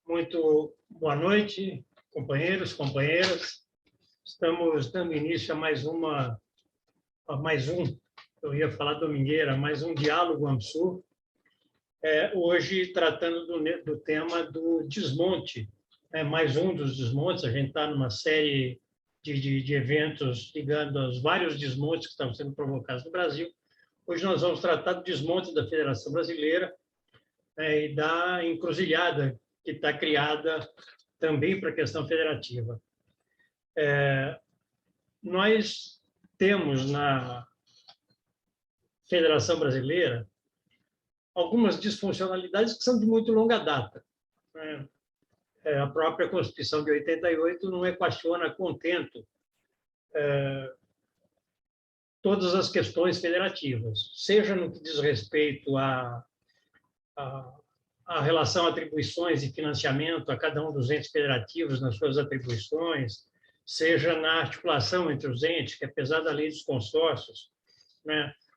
Muito boa noite, companheiros, companheiras. Estamos dando início a mais um, eu ia falar domingueira, mais um Diálogo AMSUR, hoje tratando do tema do desmonte, mais um dos desmontes. A gente está numa série de eventos ligando aos vários desmontes que estão sendo provocados no Brasil. Hoje nós vamos tratar do desmonte da Federação Brasileira e da encruzilhada que está criada também para a questão federativa. Nós temos na Federação Brasileira algumas disfuncionalidades que são de muito longa data. A própria Constituição de 88 não equaciona a contento todas as questões federativas, seja no que diz respeito à relação atribuições e financiamento a cada um dos entes federativos nas suas atribuições, seja na articulação entre os entes, que apesar da lei dos consórcios,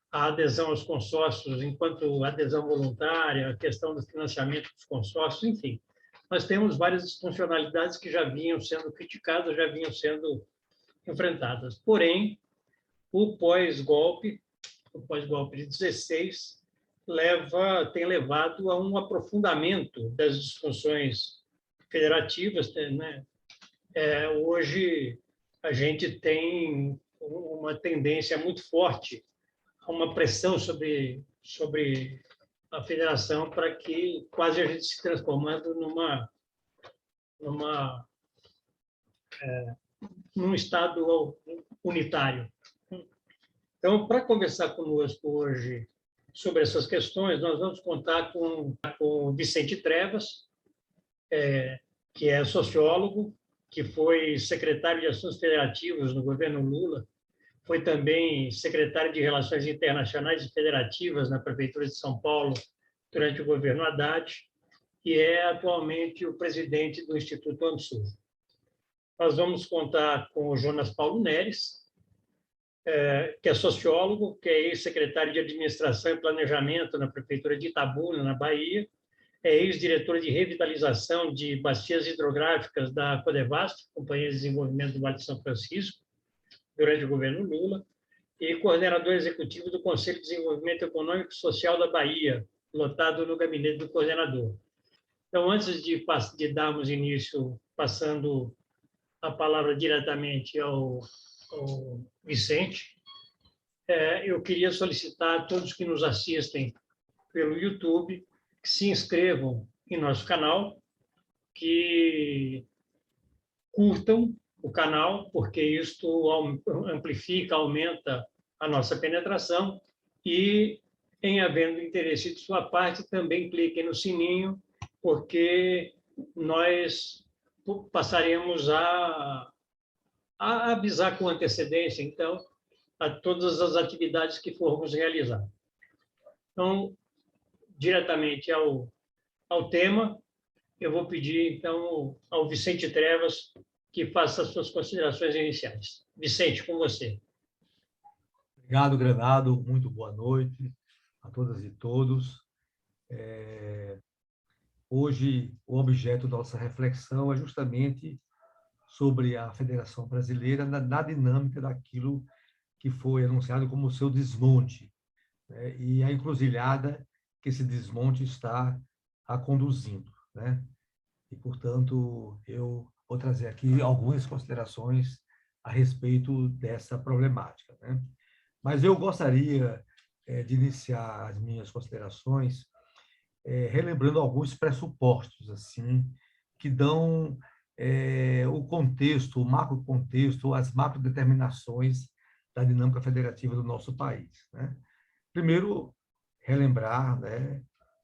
a adesão aos consórcios enquanto adesão voluntária, a questão do financiamento dos consórcios, enfim. Nós temos várias disfuncionalidades que já vinham sendo criticadas, já vinham sendo enfrentadas. Porém, o pós-golpe de 16, tem levado a um aprofundamento das disfunções federativas. Hoje, a gente tem uma tendência muito forte a uma pressão sobre a federação para que quase a gente se transformando num Estado unitário. Então, para conversar conosco hoje sobre essas questões, nós vamos contar com o Vicente Trevas, que é sociólogo, que foi secretário de Assuntos Federativos no governo Lula, foi também secretário de Relações Internacionais e Federativas na Prefeitura de São Paulo durante o governo Haddad e é atualmente o presidente do Instituto AMSUR. Nós vamos contar com o Jonas Paulo Neres, que é sociólogo, que é ex-secretário de Administração e Planejamento na Prefeitura de Itabuna, na Bahia, é ex-diretor de revitalização de bacias hidrográficas da Codevasf, Companhia de Desenvolvimento do Vale de São Francisco, durante o governo Lula, e coordenador executivo do Conselho de Desenvolvimento Econômico e Social da Bahia, lotado no gabinete do coordenador. Então, antes de darmos início, passando a palavra diretamente ao Vicente, eu queria solicitar a todos que nos assistem pelo YouTube que se inscrevam em nosso canal, que curtam o canal, porque isto amplifica, aumenta a nossa penetração e, em havendo interesse de sua parte, também cliquem no sininho, porque nós passaremos a avisar com antecedência, então, a todas as atividades que formos realizar. Então, diretamente ao tema, eu vou pedir, então, ao Vicente Trevas que faça as suas considerações iniciais. Vicente, com você. Obrigado, Granado. Muito boa noite a todas e todos. Hoje, o objeto da nossa reflexão é justamente sobre a Federação Brasileira na dinâmica daquilo que foi anunciado como o seu desmonte, e a encruzilhada que esse desmonte está a conduzindo. E, portanto, eu vou trazer aqui algumas considerações a respeito dessa problemática. Mas eu gostaria de iniciar as minhas considerações relembrando alguns pressupostos assim que dão o contexto, o macro contexto, as macrodeterminações da dinâmica federativa do nosso país. Primeiro, relembrar,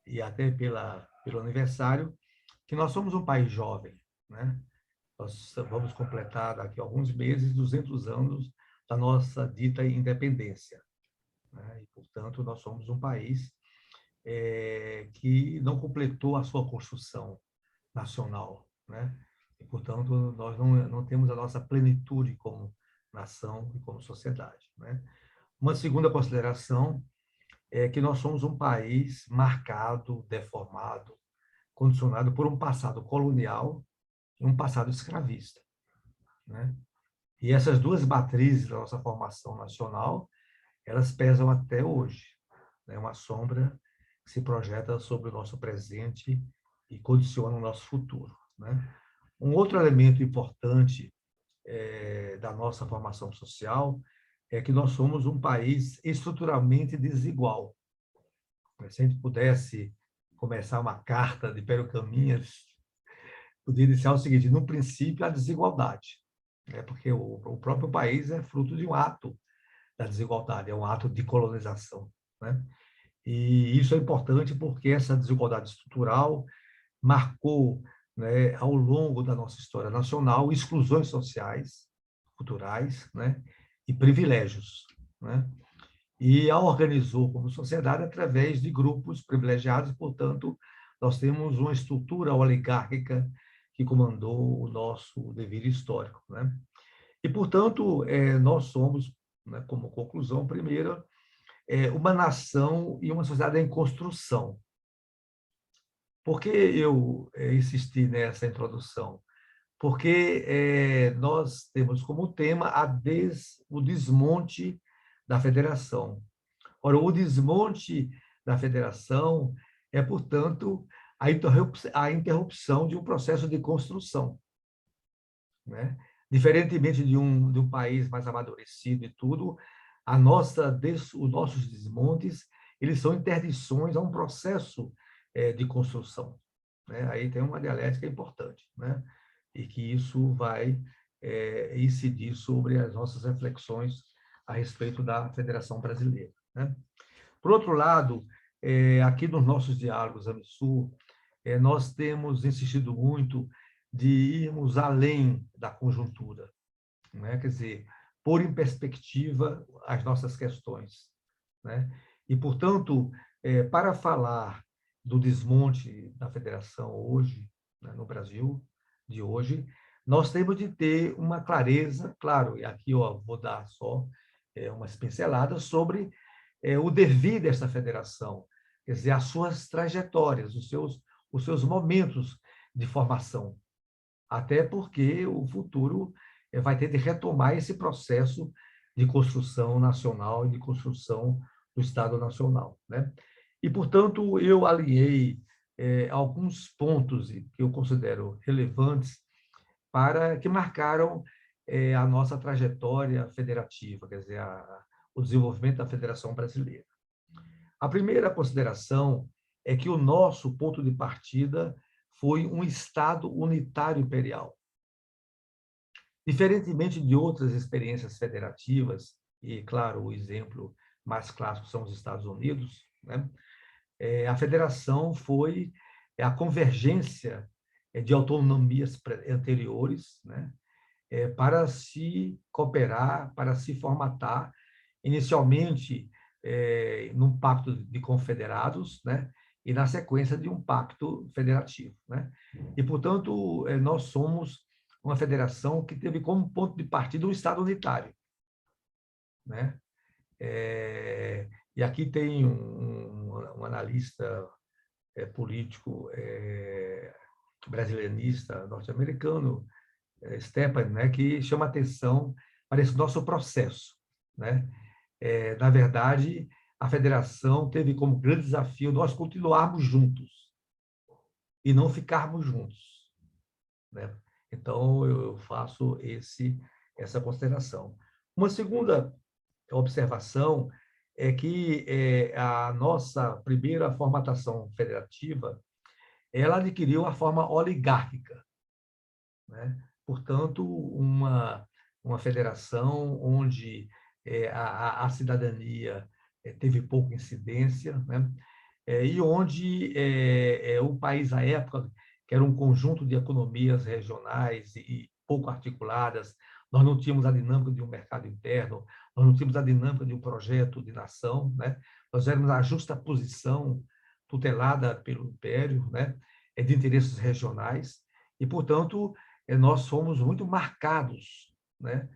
e até pelo aniversário, que nós somos um país jovem. Nós vamos completar daqui a alguns meses 200 anos da nossa dita independência. E, portanto, nós somos um país que não completou a sua construção nacional. E, portanto, nós não temos a nossa plenitude como nação e como sociedade. Uma segunda consideração é que nós somos um país marcado, deformado condicionado por um passado colonial e um passado escravista, né? E essas duas matrizes da nossa formação nacional, elas pesam até hoje. É uma sombra que se projeta sobre o nosso presente e condiciona o nosso futuro, né? Um outro elemento importante da nossa formação social é que nós somos um país estruturalmente desigual. Se a gente pudesse começar uma carta de Pero Caminhas, poderia iniciar o seguinte: no princípio, a desigualdade, né? Porque o próprio país é fruto de um ato da desigualdade, é um ato de colonização, né? E isso é importante porque essa desigualdade estrutural marcou, né, ao longo da nossa história nacional, exclusões sociais, culturais, né, e privilégios, né? E a organizou como sociedade através de grupos privilegiados, portanto, nós temos uma estrutura oligárquica que comandou o nosso dever histórico, né? E, portanto, nós somos, né, como conclusão primeira, uma nação e uma sociedade em construção. Por que eu insisti nessa introdução? Porque nós temos como tema o desmonte da federação. Ora, o desmonte da federação é, portanto, a interrupção de um processo de construção, né? Diferentemente de um país mais amadurecido e tudo, os nossos desmontes, eles são interdições a um processo de construção, né? Aí tem uma dialética importante, né? E que isso vai incidir sobre as nossas reflexões a respeito da Federação Brasileira, né? Por outro lado, aqui nos nossos diálogos AMISUR, nós temos insistido muito de irmos além da conjuntura, né? Quer dizer, pôr em perspectiva as nossas questões, né? E, portanto, para falar do desmonte da federação hoje, né, no Brasil de hoje, nós temos de ter uma clareza, claro, e aqui eu vou dar só umas pinceladas sobre o devir desta federação, quer dizer, as suas trajetórias, os seus momentos de formação, até porque o futuro vai ter de retomar esse processo de construção nacional e de construção do Estado Nacional, né? E, portanto, eu alinhei alguns pontos que eu considero relevantes para que marcaram a nossa trajetória federativa, quer dizer, o desenvolvimento da Federação Brasileira. A primeira consideração é que o nosso ponto de partida foi um Estado unitário imperial. Diferentemente de outras experiências federativas, e, claro, o exemplo mais clássico são os Estados Unidos, né? A federação foi a convergência de autonomias anteriores, né? Para se cooperar, para se formatar, inicialmente num pacto de confederados, né? E na sequência de um pacto federativo, né? E, portanto, nós somos uma federação que teve como ponto de partida um Estado unitário, né? E aqui tem um analista político brasileirista norte-americano, Stepan, né, que chama atenção para esse nosso processo, né? Na verdade, a federação teve como grande desafio nós continuarmos juntos e não ficarmos juntos, né? Então, eu faço essa consideração. Uma segunda observação é que a nossa primeira formatação federativa, ela adquiriu a forma oligárquica, né? Portanto, uma federação onde a cidadania teve pouca incidência, né? E onde o país, à época, que era um conjunto de economias regionais e pouco articuladas, nós não tínhamos a dinâmica de um mercado interno, nós não tínhamos a dinâmica de um projeto de nação, né? Nós éramos a justaposição tutelada pelo Império, né? De interesses regionais, e, portanto, nós fomos muito marcados, né?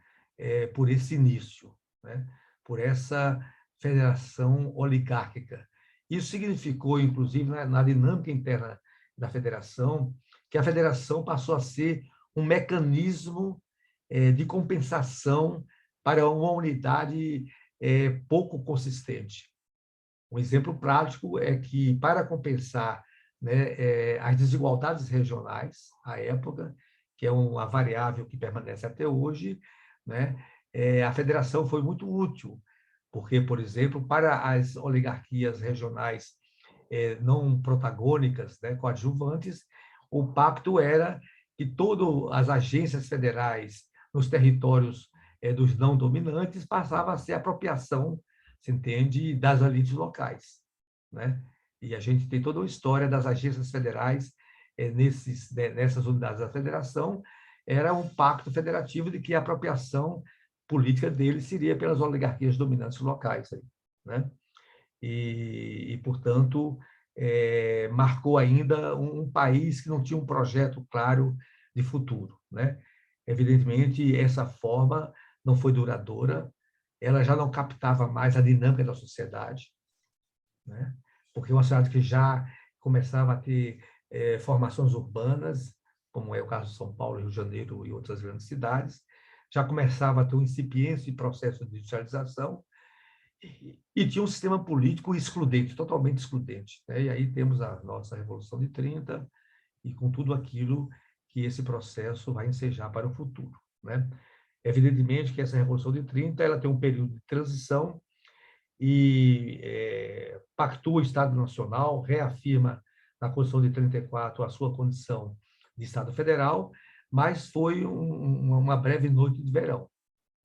Por esse início, né? Por essa federação oligárquica. Isso significou, inclusive, na dinâmica interna da federação, que a federação passou a ser um mecanismo de compensação para uma unidade pouco consistente. Um exemplo prático é que, para compensar, né, as desigualdades regionais, à época, que é uma variável que permanece até hoje, né, a federação foi muito útil, porque, por exemplo, para as oligarquias regionais não protagônicas, né, coadjuvantes, o pacto era que todas as agências federais nos territórios dos não dominantes passava a ser apropriação, se entende, das elites locais, né? E a gente tem toda uma história das agências federais nessas unidades da federação. Era um pacto federativo de que a apropriação política dele seria pelas oligarquias dominantes locais, aí, né? Portanto, marcou ainda um país que não tinha um projeto claro de futuro, né? Evidentemente, essa forma não foi duradoura, ela já não captava mais a dinâmica da sociedade, né? Porque uma sociedade que já começava a ter formações urbanas, como é o caso de São Paulo, Rio de Janeiro e outras grandes cidades, já começava a ter um incipiente processo de industrialização, e tinha um sistema político excludente, totalmente excludente, né? E aí temos a nossa Revolução de 30 e com tudo aquilo que esse processo vai ensejar para o futuro, né? Evidentemente que essa Revolução de 30 ela tem um período de transição e pactua o Estado Nacional, reafirma na Constituição de 34 a sua condição de Estado Federal, mas foi uma breve noite de verão,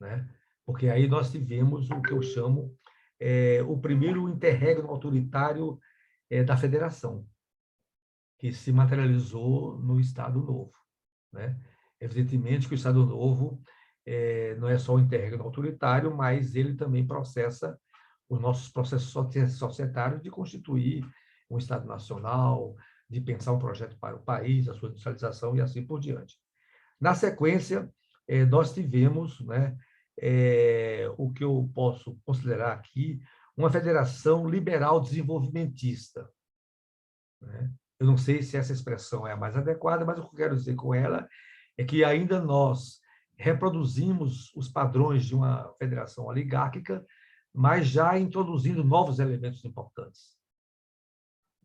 né? Porque aí nós tivemos o que eu chamo o primeiro interregno autoritário da federação, que se materializou no Estado Novo, né? Evidentemente que o Estado Novo não é só um interregno autoritário, mas ele também processa os nossos processos societários de constituir um Estado nacional, de pensar um projeto para o país, a sua industrialização e assim por diante. Na sequência, nós tivemos, né, o que eu posso considerar aqui uma federação liberal desenvolvimentista, né? Eu não sei se essa expressão é a mais adequada, mas o que eu quero dizer com ela é que ainda nós reproduzimos os padrões de uma federação oligárquica, mas já introduzindo novos elementos importantes,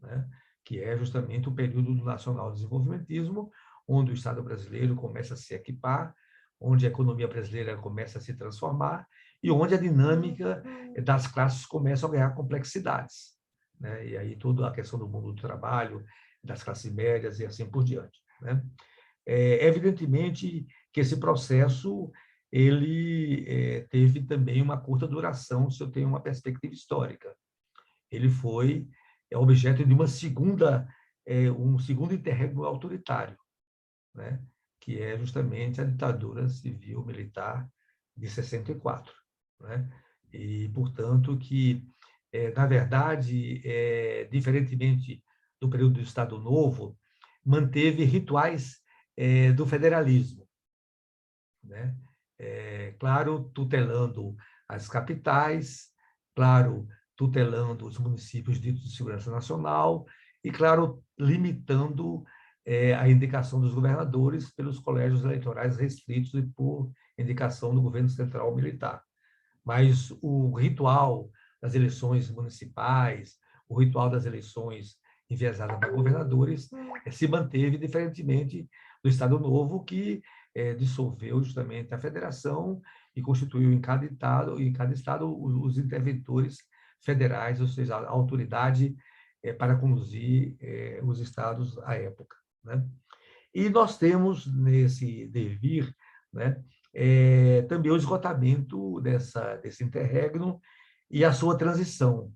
né? Que é justamente o período do nacional desenvolvimentismo, onde o Estado brasileiro começa a se equipar, onde a economia brasileira começa a se transformar e onde a dinâmica das classes começa a ganhar complexidades, né? E aí toda a questão do mundo do trabalho, das classes médias e assim por diante, né? Evidentemente que esse processo ele teve também uma curta duração, se eu tenho uma perspectiva histórica. Ele foi objeto de um segundo interregno autoritário, né? Que é justamente a ditadura civil-militar de 64, né? E, portanto, que, na verdade, diferentemente do período do Estado Novo, manteve rituais do federalismo, né? Claro, tutelando as capitais, claro, tutelando os municípios ditos de segurança nacional e, claro, limitando a indicação dos governadores pelos colégios eleitorais restritos e por indicação do governo central militar. Mas o ritual das eleições municipais, o ritual das eleições enviesadas para governadores se manteve, diferentemente do Estado Novo, que dissolveu justamente a federação e constituiu em cada estado os interventores federais, ou seja, a autoridade para conduzir os estados à época, né? E nós temos nesse devir, né, também o esgotamento desse interregno e a sua transição.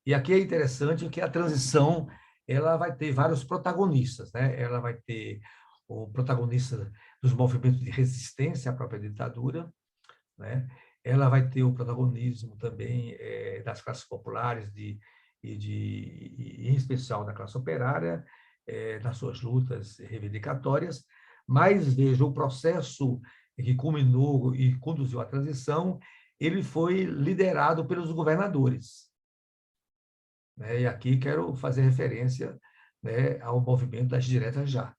E aqui é interessante que a transição ela vai ter vários protagonistas, né? Ela vai ter o protagonista dos movimentos de resistência à própria ditadura, né? Ela vai ter o protagonismo também das classes populares em especial da classe operária, nas suas lutas reivindicatórias, mas veja, o processo que culminou e conduziu à transição, ele foi liderado pelos governadores, né? E aqui quero fazer referência né, ao movimento das diretas já,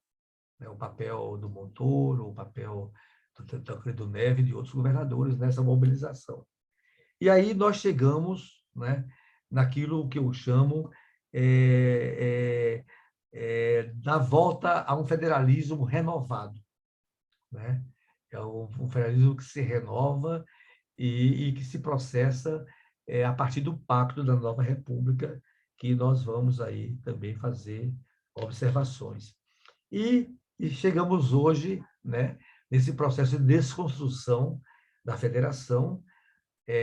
né, o papel do Montoro, o papel do Tancredo Neves e de outros governadores nessa mobilização. E aí nós chegamos, né, naquilo que eu chamo da volta a um federalismo renovado, né? É um federalismo que se renova e que se processa a partir do Pacto da Nova República, que nós vamos aí também fazer observações. E chegamos hoje, né, nesse processo de desconstrução da federação,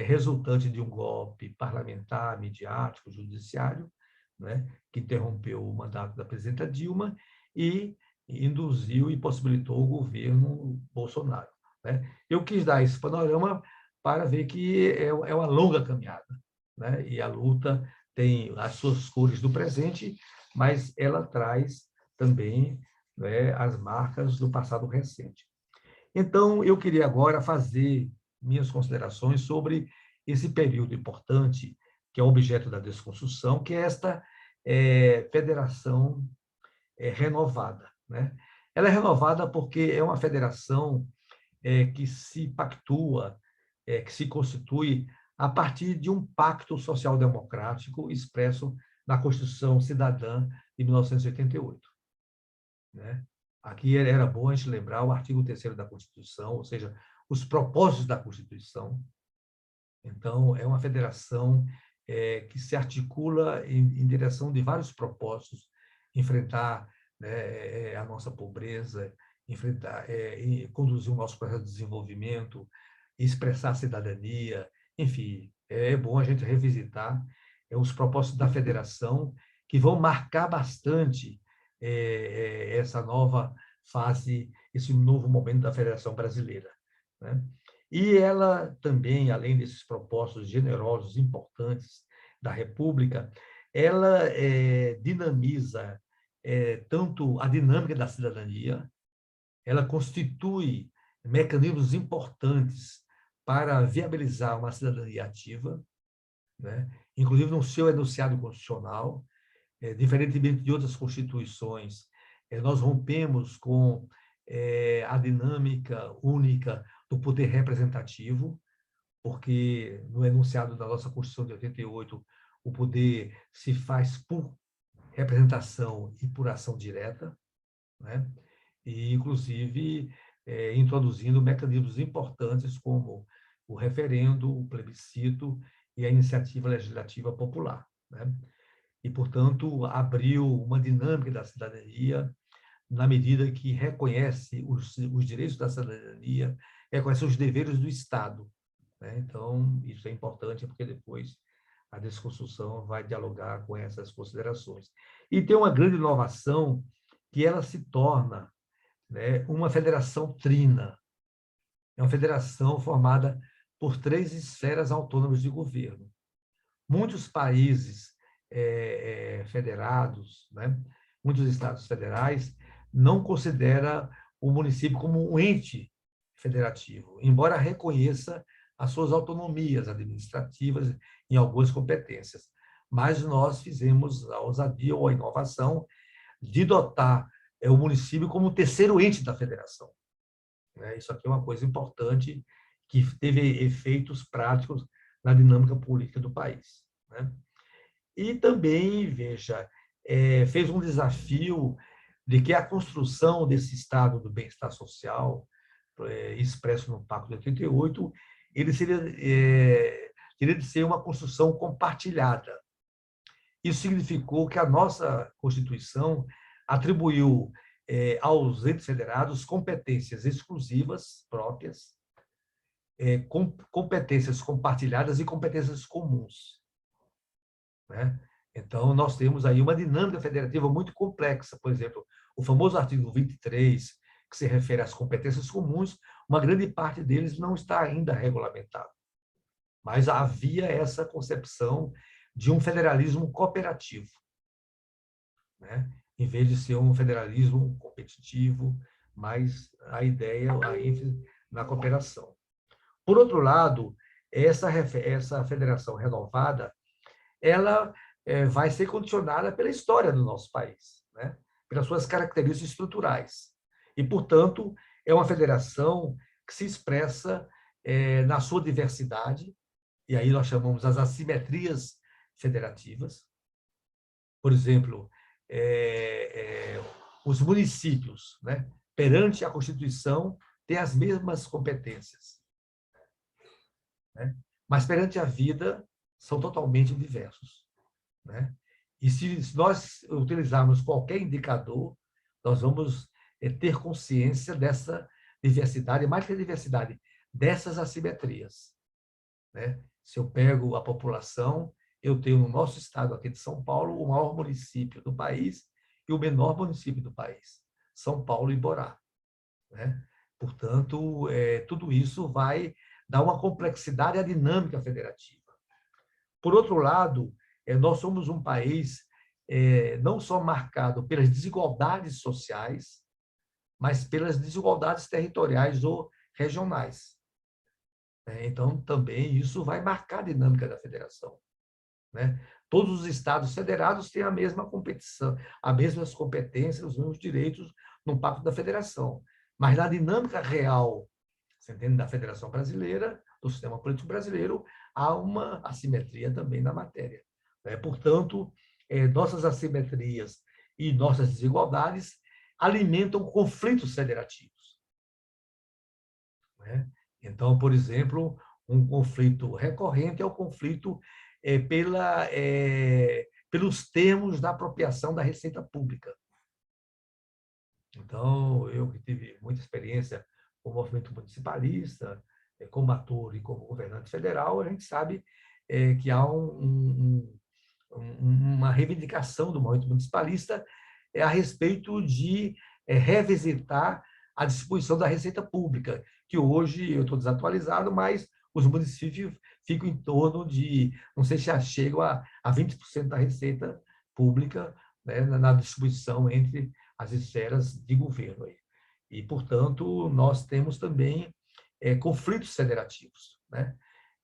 resultante de um golpe parlamentar, midiático, judiciário, né, que interrompeu o mandato da presidenta Dilma e induziu e possibilitou o governo Bolsonaro, né? Eu quis dar esse panorama para ver que é uma longa caminhada, né? E a luta tem as suas cores do presente, mas ela traz também, né, as marcas do passado recente. Então, eu queria agora fazer minhas considerações sobre esse período importante, que é objeto da desconstrução, que é esta federação renovada, né? Ela é renovada porque é uma federação que se pactua, que se constitui a partir de um pacto social-democrático expresso na Constituição Cidadã de 1988, né? Aqui era bom a gente lembrar o artigo 3º da Constituição, ou seja, os propósitos da Constituição. Então, é uma federação que se articula em direção de vários propósitos, enfrentar, né, a nossa pobreza, enfrentar, conduzir o nosso processo de desenvolvimento, expressar a cidadania, enfim, é bom a gente revisitar os propósitos da federação, que vão marcar bastante essa nova fase, esse novo momento da Federação Brasileira, né? E ela também, além desses propósitos generosos, importantes da República, ela dinamiza tanto a dinâmica da cidadania, ela constitui mecanismos importantes para viabilizar uma cidadania ativa, né? Inclusive no seu enunciado constitucional, diferentemente de outras constituições, nós rompemos com a dinâmica única do poder representativo, porque no enunciado da nossa Constituição de 88, o poder se faz por representação e por ação direta, né? E, inclusive, introduzindo mecanismos importantes como o referendo, o plebiscito e a iniciativa legislativa popular, né? E, portanto, abriu uma dinâmica da cidadania na medida que reconhece os direitos da cidadania, reconhece os deveres do Estado, né? Então, isso é importante porque depois a desconstrução vai dialogar com essas considerações. E tem uma grande inovação que ela se torna, né, uma federação trina. É uma federação formada por 3 esferas autônomas de governo. Muitos países federados, né, muitos estados federais, não considera o município como um ente federativo, embora reconheça as suas autonomias administrativas em algumas competências. Mas nós fizemos a ousadia ou a inovação de dotar o município como o terceiro ente da federação, né? Isso aqui é uma coisa importante que teve efeitos práticos na dinâmica política do país, né? E também, veja, fez um desafio de que a construção desse estado do bem-estar social, expresso no Pacto de 88, ele teria de ser uma construção compartilhada. Isso significou que a nossa Constituição atribuiu aos entes federados competências exclusivas próprias, competências compartilhadas e competências comuns, né? Então, nós temos aí uma dinâmica federativa muito complexa. Por exemplo, o famoso artigo 23, que se refere às competências comuns, uma grande parte deles não está ainda regulamentado. Mas havia essa concepção de um federalismo cooperativo, né? Em vez de ser um federalismo competitivo, mas a ideia, a ênfase na cooperação. Por outro lado, essa federação renovada, ela vai ser condicionada pela história do nosso país. né? Pelas suas características estruturais. E, portanto, é uma federação que se expressa na sua diversidade, e aí nós chamamos as assimetrias federativas. Por exemplo, os municípios, né, perante a Constituição, têm as mesmas competências, né? Mas perante a vida são totalmente diversos, né? E se nós utilizarmos qualquer indicador, nós vamos ter consciência dessa diversidade, mais que a diversidade, dessas assimetrias, né? Se eu pego a população, eu tenho no nosso estado aqui de São Paulo o maior município do país e o menor município do país, São Paulo e Borá, né? Portanto, tudo isso vai dar uma complexidade à dinâmica federativa. Por outro lado, nós somos um país não só marcado pelas desigualdades sociais, mas pelas desigualdades territoriais ou regionais. Então, também isso vai marcar a dinâmica da federação, né? Todos os estados federados têm a mesma competição, as mesmas competências, os mesmos direitos no Pacto da Federação. Mas na dinâmica real, você entende, da Federação Brasileira, do sistema político brasileiro, há uma assimetria também na matéria, né? Portanto, nossas assimetrias e nossas desigualdades alimentam conflitos federativos, né? Então, por exemplo, um conflito recorrente é o conflito pelos termos da apropriação da receita pública. Então, eu que tive muita experiência com o movimento municipalista, como ator e como governante federal, a gente sabe que há uma reivindicação do movimento municipalista a respeito de revisitar a distribuição da receita pública, que hoje eu estou desatualizado, mas os municípios ficam em torno de, não sei se já chegam a 20% da receita pública, né, na distribuição entre as esferas de governo. E, portanto, nós temos também conflitos federativos, né?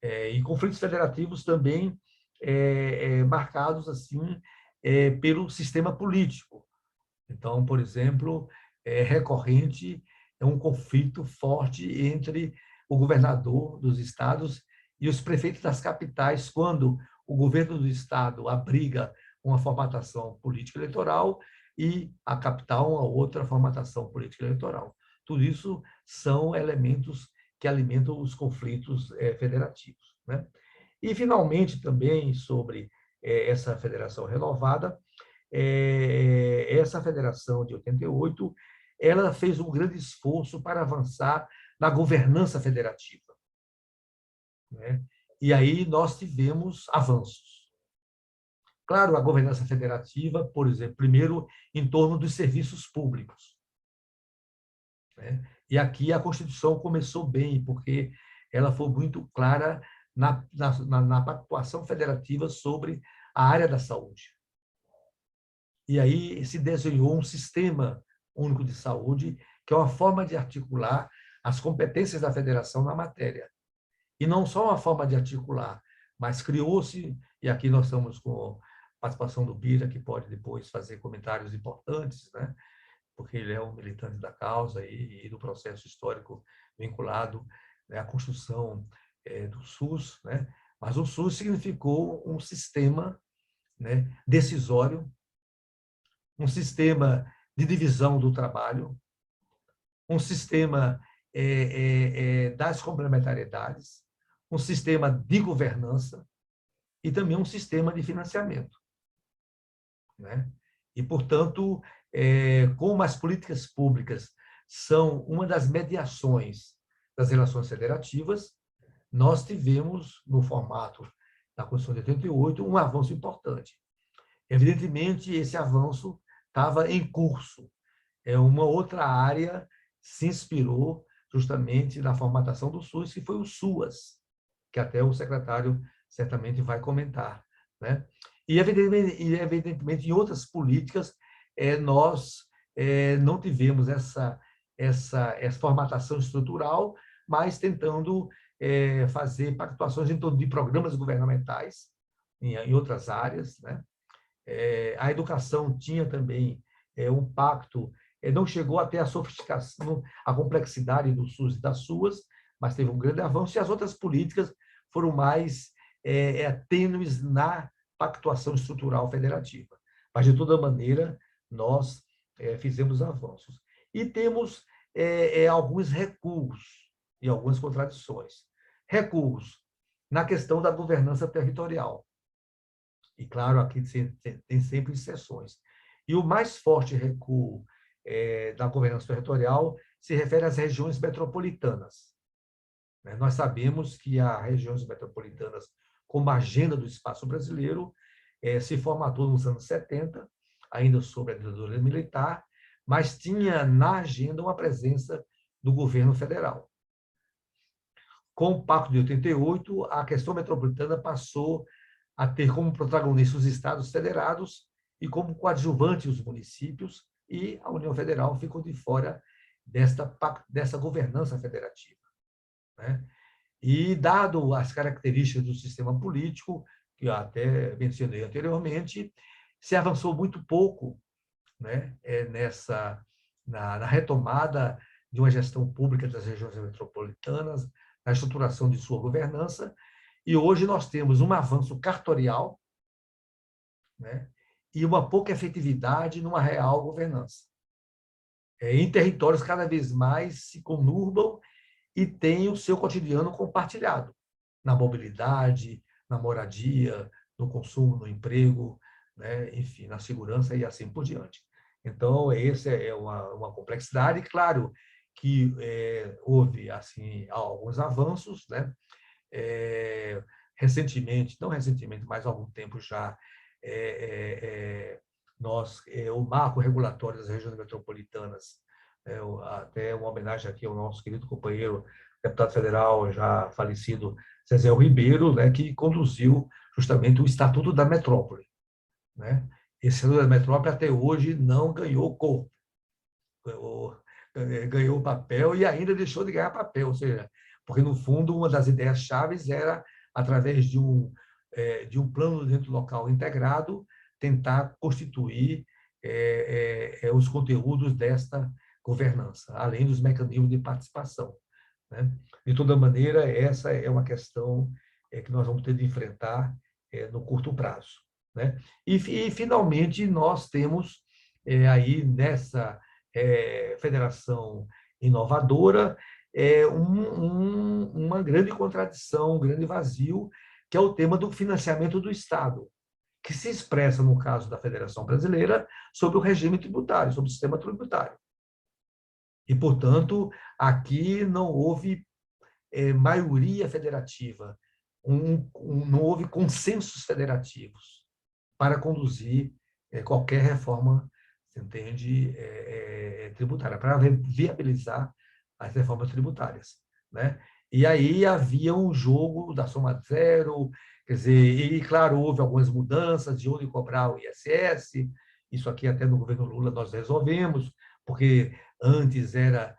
E conflitos federativos também marcados assim pelo sistema político. Então, por exemplo, recorrente é um conflito forte entre o governador dos estados e os prefeitos das capitais, quando o governo do estado abriga uma formatação política eleitoral e a capital uma outra formatação política eleitoral. Tudo isso são elementos que alimentam os conflitos federativos, né? E, finalmente, também sobre essa federação renovada, essa federação de 88, ela fez um grande esforço para avançar na governança federativa, né? E aí nós tivemos avanços. Claro, a governança federativa, por exemplo, primeiro em torno dos serviços públicos, né? E aqui a Constituição começou bem, porque ela foi muito clara na pactuação federativa sobre a área da saúde. E aí se desenhou um sistema único de saúde, que é uma forma de articular as competências da federação na matéria. E não só uma forma de articular, mas criou-se, e aqui nós estamos com a participação do Bira, que pode depois fazer comentários importantes, né? Porque ele é um militante da causa e do processo histórico vinculado, né, à construção do SUS, né? Mas o SUS significou um sistema, né, decisório, um sistema de divisão do trabalho, um sistema das complementariedades, um sistema de governança e também um sistema de financiamento, né? E, portanto, como as políticas públicas são uma das mediações das relações federativas, nós tivemos, no formato da Constituição de 88, um avanço importante. Evidentemente, esse avanço estava em curso. Uma outra área se inspirou justamente na formatação do SUS, que foi o SUAS, que até o secretário certamente vai comentar, né? E, evidentemente, em outras políticas, nós não tivemos essa formatação estrutural, mas tentando fazer pactuações em torno de programas governamentais em outras áreas, né? A educação tinha também um pacto, não chegou até a sofisticação, a complexidade do SUS e das suas, mas teve um grande avanço, e as outras políticas foram mais tênues na pactuação estrutural federativa. Mas, de toda maneira, nós fizemos avanços. E temos alguns recuos e algumas contradições. Recuos na questão da governança territorial. E, claro, aqui tem sempre exceções. E o mais forte recuo da governança territorial se refere às regiões metropolitanas. Nós sabemos que as regiões metropolitanas, como agenda do espaço brasileiro, se formatou nos anos 70, ainda sob a ditadura militar, mas tinha na agenda uma presença do governo federal. Com o Pacto de 88, a questão metropolitana passou a ter como protagonistas os estados federados e como coadjuvante os municípios, e a União Federal ficou de fora dessa governança federativa. E, dado as características do sistema político, que eu até mencionei anteriormente, se avançou muito pouco na retomada de uma gestão pública das regiões metropolitanas, na estruturação de sua governança, e hoje nós temos um avanço cartorial, e uma pouca efetividade numa real governança. Em territórios cada vez mais se conurbam e têm o seu cotidiano compartilhado, na mobilidade, na moradia, no consumo, no emprego, enfim, na segurança e assim por diante. Então, essa é uma complexidade. Claro que houve assim alguns avanços, recentemente, não recentemente, mas há algum tempo já, o marco regulatório das regiões metropolitanas, até uma homenagem aqui ao nosso querido companheiro, deputado federal já falecido, Zezé Ribeiro, que conduziu justamente o Estatuto da Metrópole. Esse Estatuto da Metrópole até hoje não ganhou corpo, ganhou papel e ainda deixou de ganhar papel, ou seja, porque, no fundo, uma das ideias chaves era, através de um plano de desenvolvimento local integrado, tentar constituir os conteúdos desta governança, além dos mecanismos de participação. De toda maneira, essa é uma questão que nós vamos ter de enfrentar no curto prazo. E, finalmente, nós temos aí, nessa federação inovadora, uma grande contradição, um grande vazio, que é o tema do financiamento do Estado, que se expressa, no caso da Federação Brasileira, sobre o regime tributário, sobre o sistema tributário. E, portanto, aqui não houve maioria federativa, não houve consensos federativos para conduzir qualquer reforma, se entende, tributária, para viabilizar as reformas tributárias. E aí havia um jogo da soma zero, quer dizer, e, claro, houve algumas mudanças de onde cobrar o ISS, isso aqui até no governo Lula nós resolvemos, porque antes era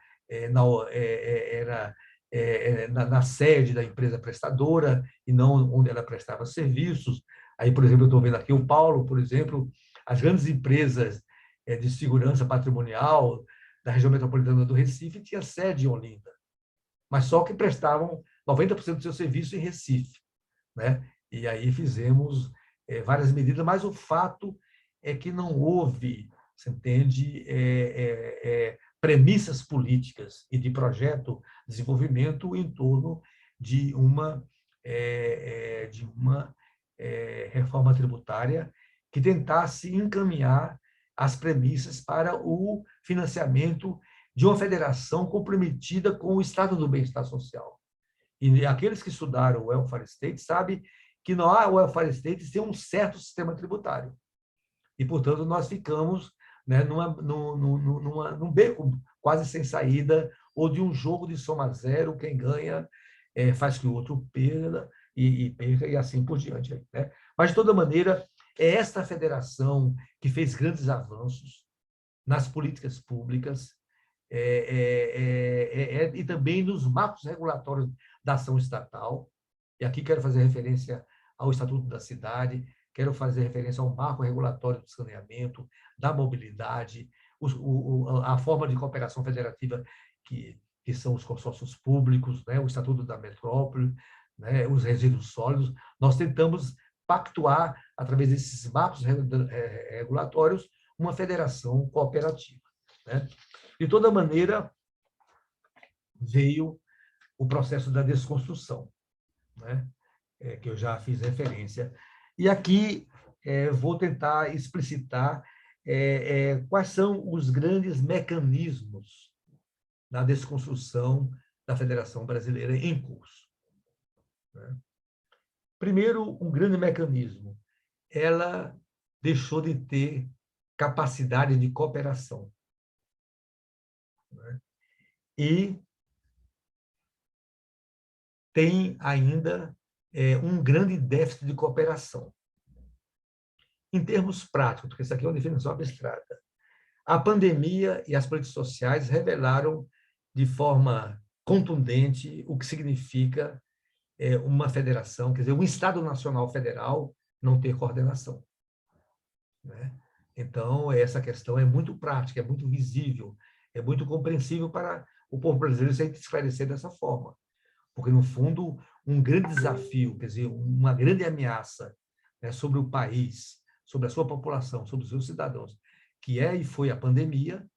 na sede da empresa prestadora e não onde ela prestava serviços. Aí, por exemplo, eu estou vendo aqui o Paulo, por exemplo, as grandes empresas de segurança patrimonial da região metropolitana do Recife tinha sede em Olinda, mas só que prestavam 90% do seu serviço em Recife. E aí fizemos várias medidas, mas o fato é que não houve, você entende, premissas políticas e de projeto de desenvolvimento em torno de uma reforma tributária que tentasse encaminhar as premissas para o financiamento de uma federação comprometida com o estado do bem-estar social. E aqueles que estudaram o welfare state sabem que não há welfare state sem um certo sistema tributário. E, portanto, nós ficamos num beco quase sem saída, ou de um jogo de soma zero, quem ganha faz que o outro perca, e assim por diante. Mas, de toda maneira, é esta federação que fez grandes avanços nas políticas públicas e também nos marcos regulatórios da ação estatal. E aqui quero fazer referência ao Estatuto da Cidade, quero fazer referência ao marco regulatório do saneamento, da mobilidade, a forma de cooperação federativa que são os consórcios públicos, né, o Estatuto da Metrópole, né, os resíduos sólidos. Nós tentamos pactuar, através desses marcos regulatórios, uma federação cooperativa, né? De toda maneira, veio o processo da desconstrução, né? Que eu já fiz referência. E aqui vou tentar explicitar quais são os grandes mecanismos da desconstrução da Federação Brasileira em curso, né? Primeiro, um grande mecanismo: ela deixou de ter capacidade de cooperação, né? E tem ainda um grande déficit de cooperação. Em termos práticos, porque isso aqui é uma definição abstrata, a pandemia e as políticas sociais revelaram de forma contundente o que significa uma federação, quer dizer, um Estado Nacional Federal não ter coordenação, né? Então, essa questão é muito prática, é muito visível, é muito compreensível para o povo brasileiro se a gente esclarecer dessa forma. Porque, no fundo, um grande desafio, quer dizer, uma grande ameaça, né, sobre o país, sobre a sua população, sobre os seus cidadãos, que é e foi a pandemia,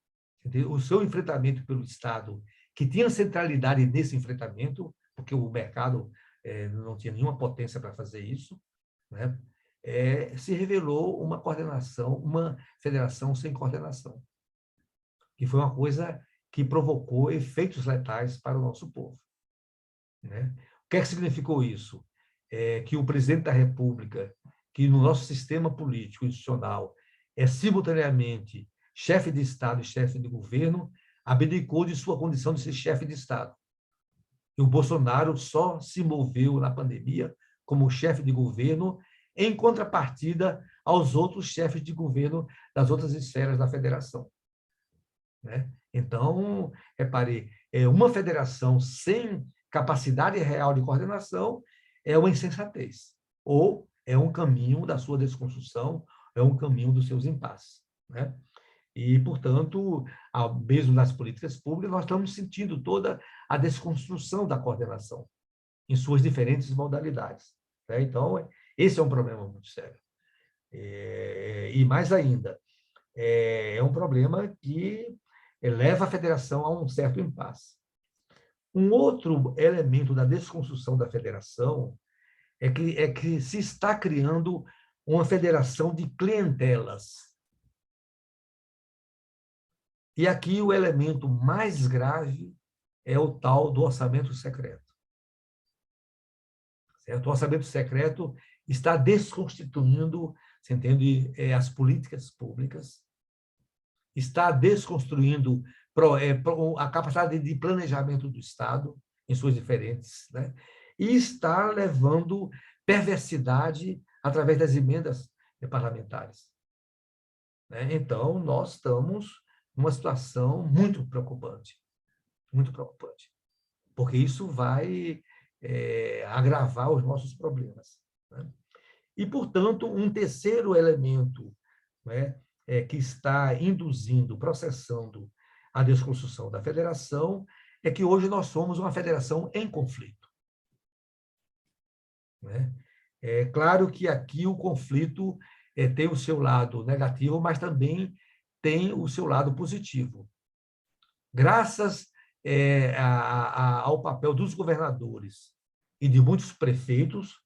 entendeu? O seu enfrentamento pelo Estado, que tinha centralidade nesse enfrentamento, porque o mercado não tinha nenhuma potência para fazer isso, né? Se revelou uma coordenação, uma federação sem coordenação, que foi uma coisa que provocou efeitos letais para o nosso povo, né? O que é que significou isso? Que o presidente da República, que no nosso sistema político institucional é simultaneamente chefe de Estado e chefe de governo, abdicou de sua condição de ser chefe de Estado. E o Bolsonaro só se moveu na pandemia como chefe de governo, em contrapartida aos outros chefes de governo das outras esferas da federação, né? Então, repare, uma federação sem capacidade real de coordenação é uma insensatez, ou é um caminho da sua desconstrução, é um caminho dos seus impasses, né? E, portanto, mesmo nas políticas públicas, nós estamos sentindo toda a desconstrução da coordenação em suas diferentes modalidades, né? Então, esse é um problema muito sério. E mais ainda, é um problema que leva a federação a um certo impasse. Um outro elemento da desconstrução da federação é que se está criando uma federação de clientelas. E aqui o elemento mais grave é o tal do orçamento secreto. Certo? O orçamento secreto está desconstituindo, você entende, as políticas públicas, está desconstruindo a capacidade de planejamento do Estado em suas diferentes, né? E está levando perversidade através das emendas parlamentares, né? Então, nós estamos numa situação muito preocupante, porque isso vai agravar os nossos problemas, né? E, portanto, um terceiro elemento, né, que está induzindo, processando a desconstrução da federação, é que hoje nós somos uma federação em conflito, né? É claro que aqui o conflito tem o seu lado negativo, mas também tem o seu lado positivo. Graças ao papel dos governadores e de muitos prefeitos,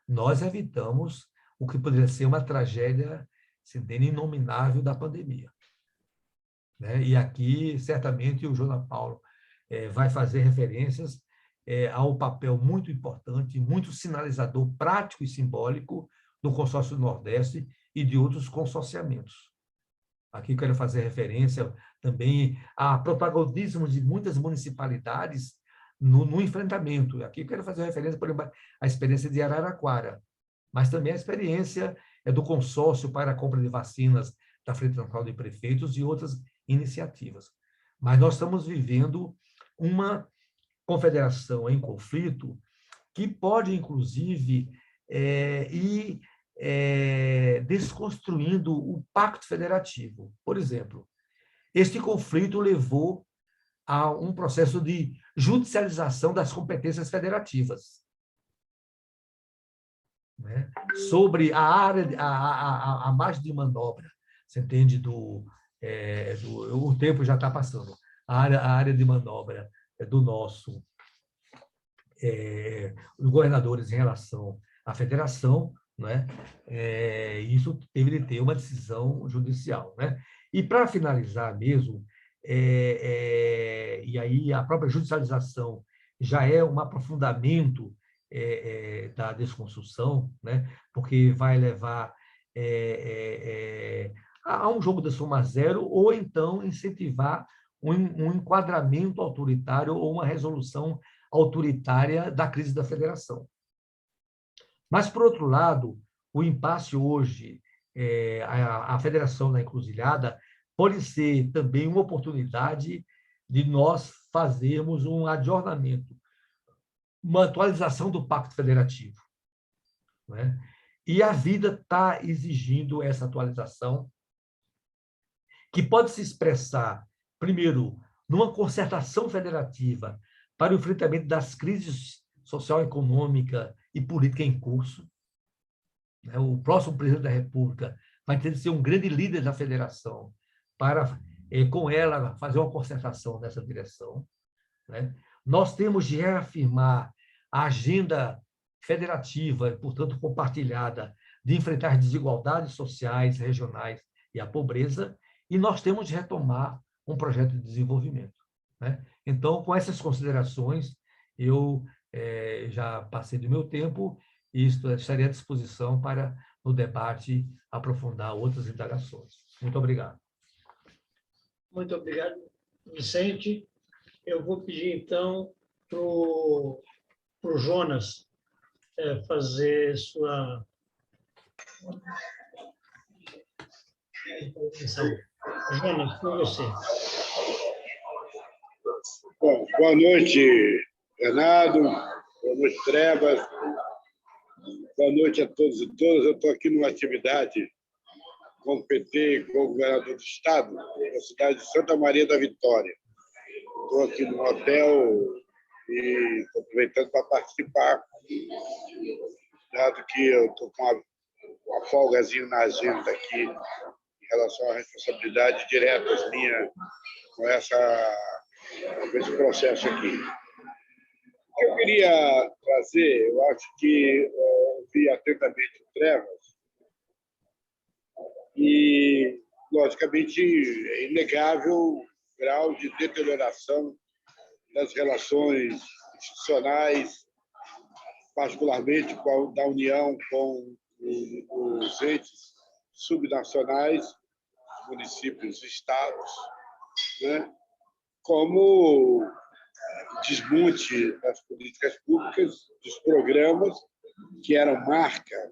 nós evitamos o que poderia ser uma tragédia inominável da pandemia, né? E aqui, certamente, o João Paulo vai fazer referências ao papel muito importante, muito sinalizador, prático e simbólico do consórcio do Nordeste e de outros consorciamentos. Aqui quero fazer referência também a protagonismo de muitas municipalidades no enfrentamento. Aqui quero fazer referência, por exemplo, à experiência de Araraquara, mas também a experiência do consórcio para a compra de vacinas da Frente Nacional de Prefeitos e outras iniciativas. Mas nós estamos vivendo uma confederação em conflito que pode, inclusive, ir desconstruindo o pacto federativo. Por exemplo, este conflito levou a um processo de judicialização das competências federativas, né? Sobre a área, a margem de manobra, você entende, o tempo já está passando, a área de manobra do nosso os governadores em relação à federação, né? Isso teve de ter uma decisão judicial, né? E para finalizar mesmo, e aí a própria judicialização já é um aprofundamento da desconstrução, né? Porque vai levar a um jogo de soma zero ou então incentivar um enquadramento autoritário ou uma resolução autoritária da crise da federação. Mas, por outro lado, o impasse hoje, a federação na encruzilhada, pode ser também uma oportunidade de nós fazermos um adornamento, uma atualização do Pacto Federativo, né? E a vida está exigindo essa atualização, que pode se expressar, primeiro, numa concertação federativa para o enfrentamento das crises social, econômica e política em curso. O próximo presidente da República vai ter que ser um grande líder da federação para, com ela, fazer uma concertação nessa direção, né? Nós temos de reafirmar a agenda federativa, e, portanto, compartilhada, de enfrentar as desigualdades sociais, regionais e a pobreza, e nós temos de retomar um projeto de desenvolvimento, né? Então, com essas considerações, eu já passei do meu tempo e estaria à disposição para, no debate, aprofundar outras indagações. Muito obrigado. Muito obrigado, Vicente. Eu vou pedir, então, para o Jonas fazer sua... Jonas, com você. Bom, boa noite, Bernardo. Boa noite, Trevas. Boa noite a todos e todas. Eu estou aqui numa atividade com o PT, com o governador do Estado, na cidade de Santa Maria da Vitória. Estou aqui no hotel e estou aproveitando para participar, dado que eu estou com uma folgazinha na agenda aqui em relação à responsabilidade direta minha com esse processo aqui. O que eu queria trazer, eu acho que ouvi atentamente o Trevas, e, logicamente, é inegável o grau de deterioração das relações institucionais, particularmente da União com os entes subnacionais, os municípios e estados, né? Como desmonte das políticas públicas, dos programas que eram marca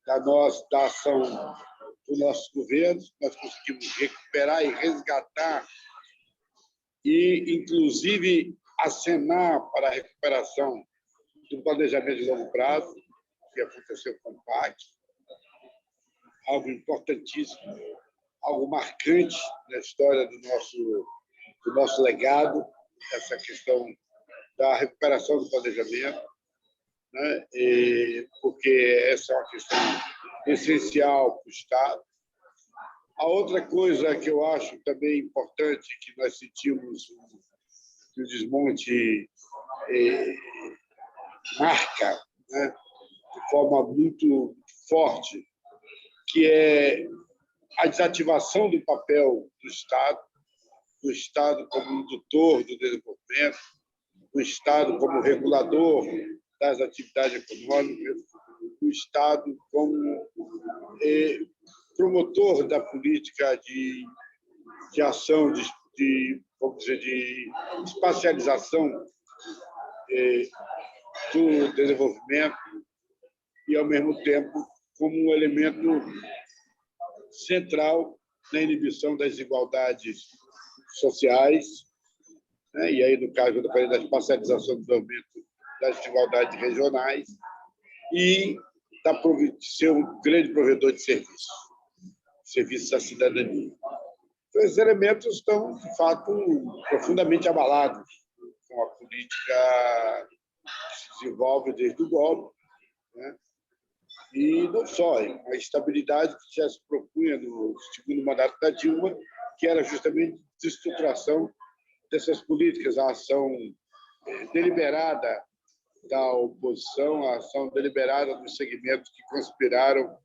da ação do nosso governo. Nós conseguimos recuperar e resgatar e, inclusive, acenar para a recuperação do planejamento de longo prazo, que aconteceu com o PAC, algo importantíssimo, algo marcante na história do nosso legado, essa questão da recuperação do planejamento, né? Porque essa é uma questão essencial para o Estado. A outra coisa que eu acho também importante, que nós sentimos que o desmonte marca, né, de forma muito forte, que é a desativação do papel do Estado como indutor do desenvolvimento, do Estado como regulador das atividades econômicas, do Estado como promotor da política de ação, vamos dizer, de espacialização do desenvolvimento e, ao mesmo tempo, como um elemento central na inibição das desigualdades sociais, né? E aí, no caso da espacialização do desenvolvimento, das desigualdades regionais, e de ser um grande provedor de serviços à cidadania. Então, esses elementos estão, de fato, profundamente abalados com a política que se desenvolve desde o golpe, né? E não só, a estabilidade que já se propunha no segundo mandato da Dilma, que era justamente a desestruturação dessas políticas, a ação deliberada da oposição, a ação deliberada dos segmentos que conspiraram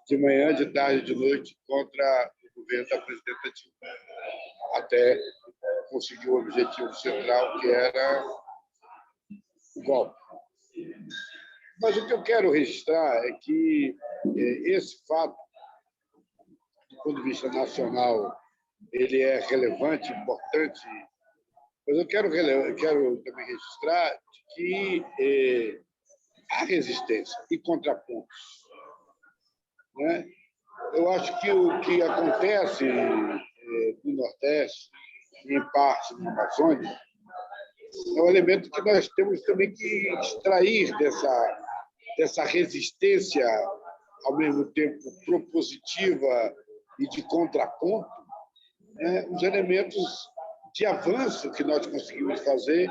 de manhã, de tarde, de noite contra o governo da presidenta Dilma, até conseguir o objetivo central, que era o golpe. Mas o que eu quero registrar é que esse fato, do ponto de vista nacional, ele é relevante, importante, mas eu quero também registrar que há resistência e contrapontos, né? Eu acho que o que acontece no Nordeste, em parte na Amazônia, é um elemento que nós temos também que extrair dessa resistência, ao mesmo tempo propositiva e de contraponto, né, os elementos de avanço que nós conseguimos fazer,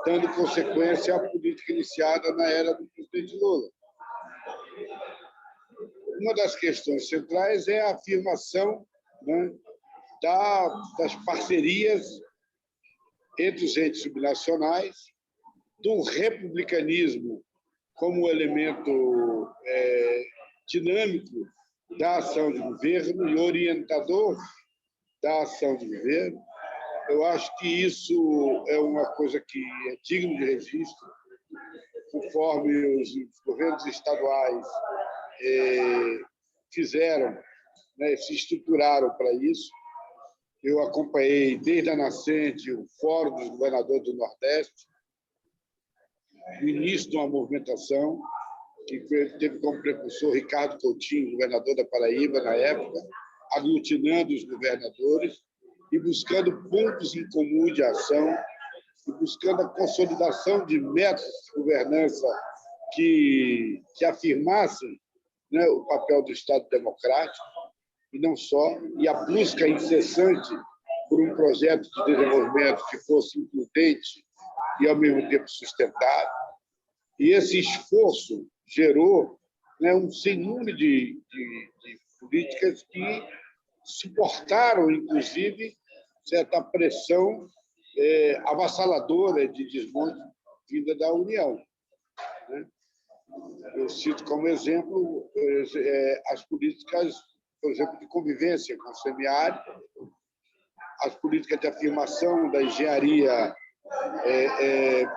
dando consequência à política iniciada na era do presidente Lula. Uma das questões centrais é a afirmação, né, das parcerias entre os entes subnacionais, do republicanismo como elemento dinâmico da ação de governo e orientador da ação de governo. Eu acho que isso é uma coisa que é digno de registro, conforme os governos estaduais fizeram, né, se estruturaram para isso. Eu acompanhei desde a nascente o Fórum dos Governadores do Nordeste, o início de uma movimentação que teve como precursor Ricardo Coutinho, governador da Paraíba na época, aglutinando os governadores e buscando pontos em comum de ação e buscando a consolidação de métodos de governança que afirmassem, né, o papel do Estado democrático, e não só, e a busca incessante por um projeto de desenvolvimento que fosse includente e, ao mesmo tempo, sustentável. E esse esforço gerou, né, um sem número de políticas que suportaram, inclusive, certa pressão avassaladora de desmonte vinda da União, né? Eu cito como exemplo as políticas, por exemplo, de convivência com o semiárido, as políticas de afirmação da engenharia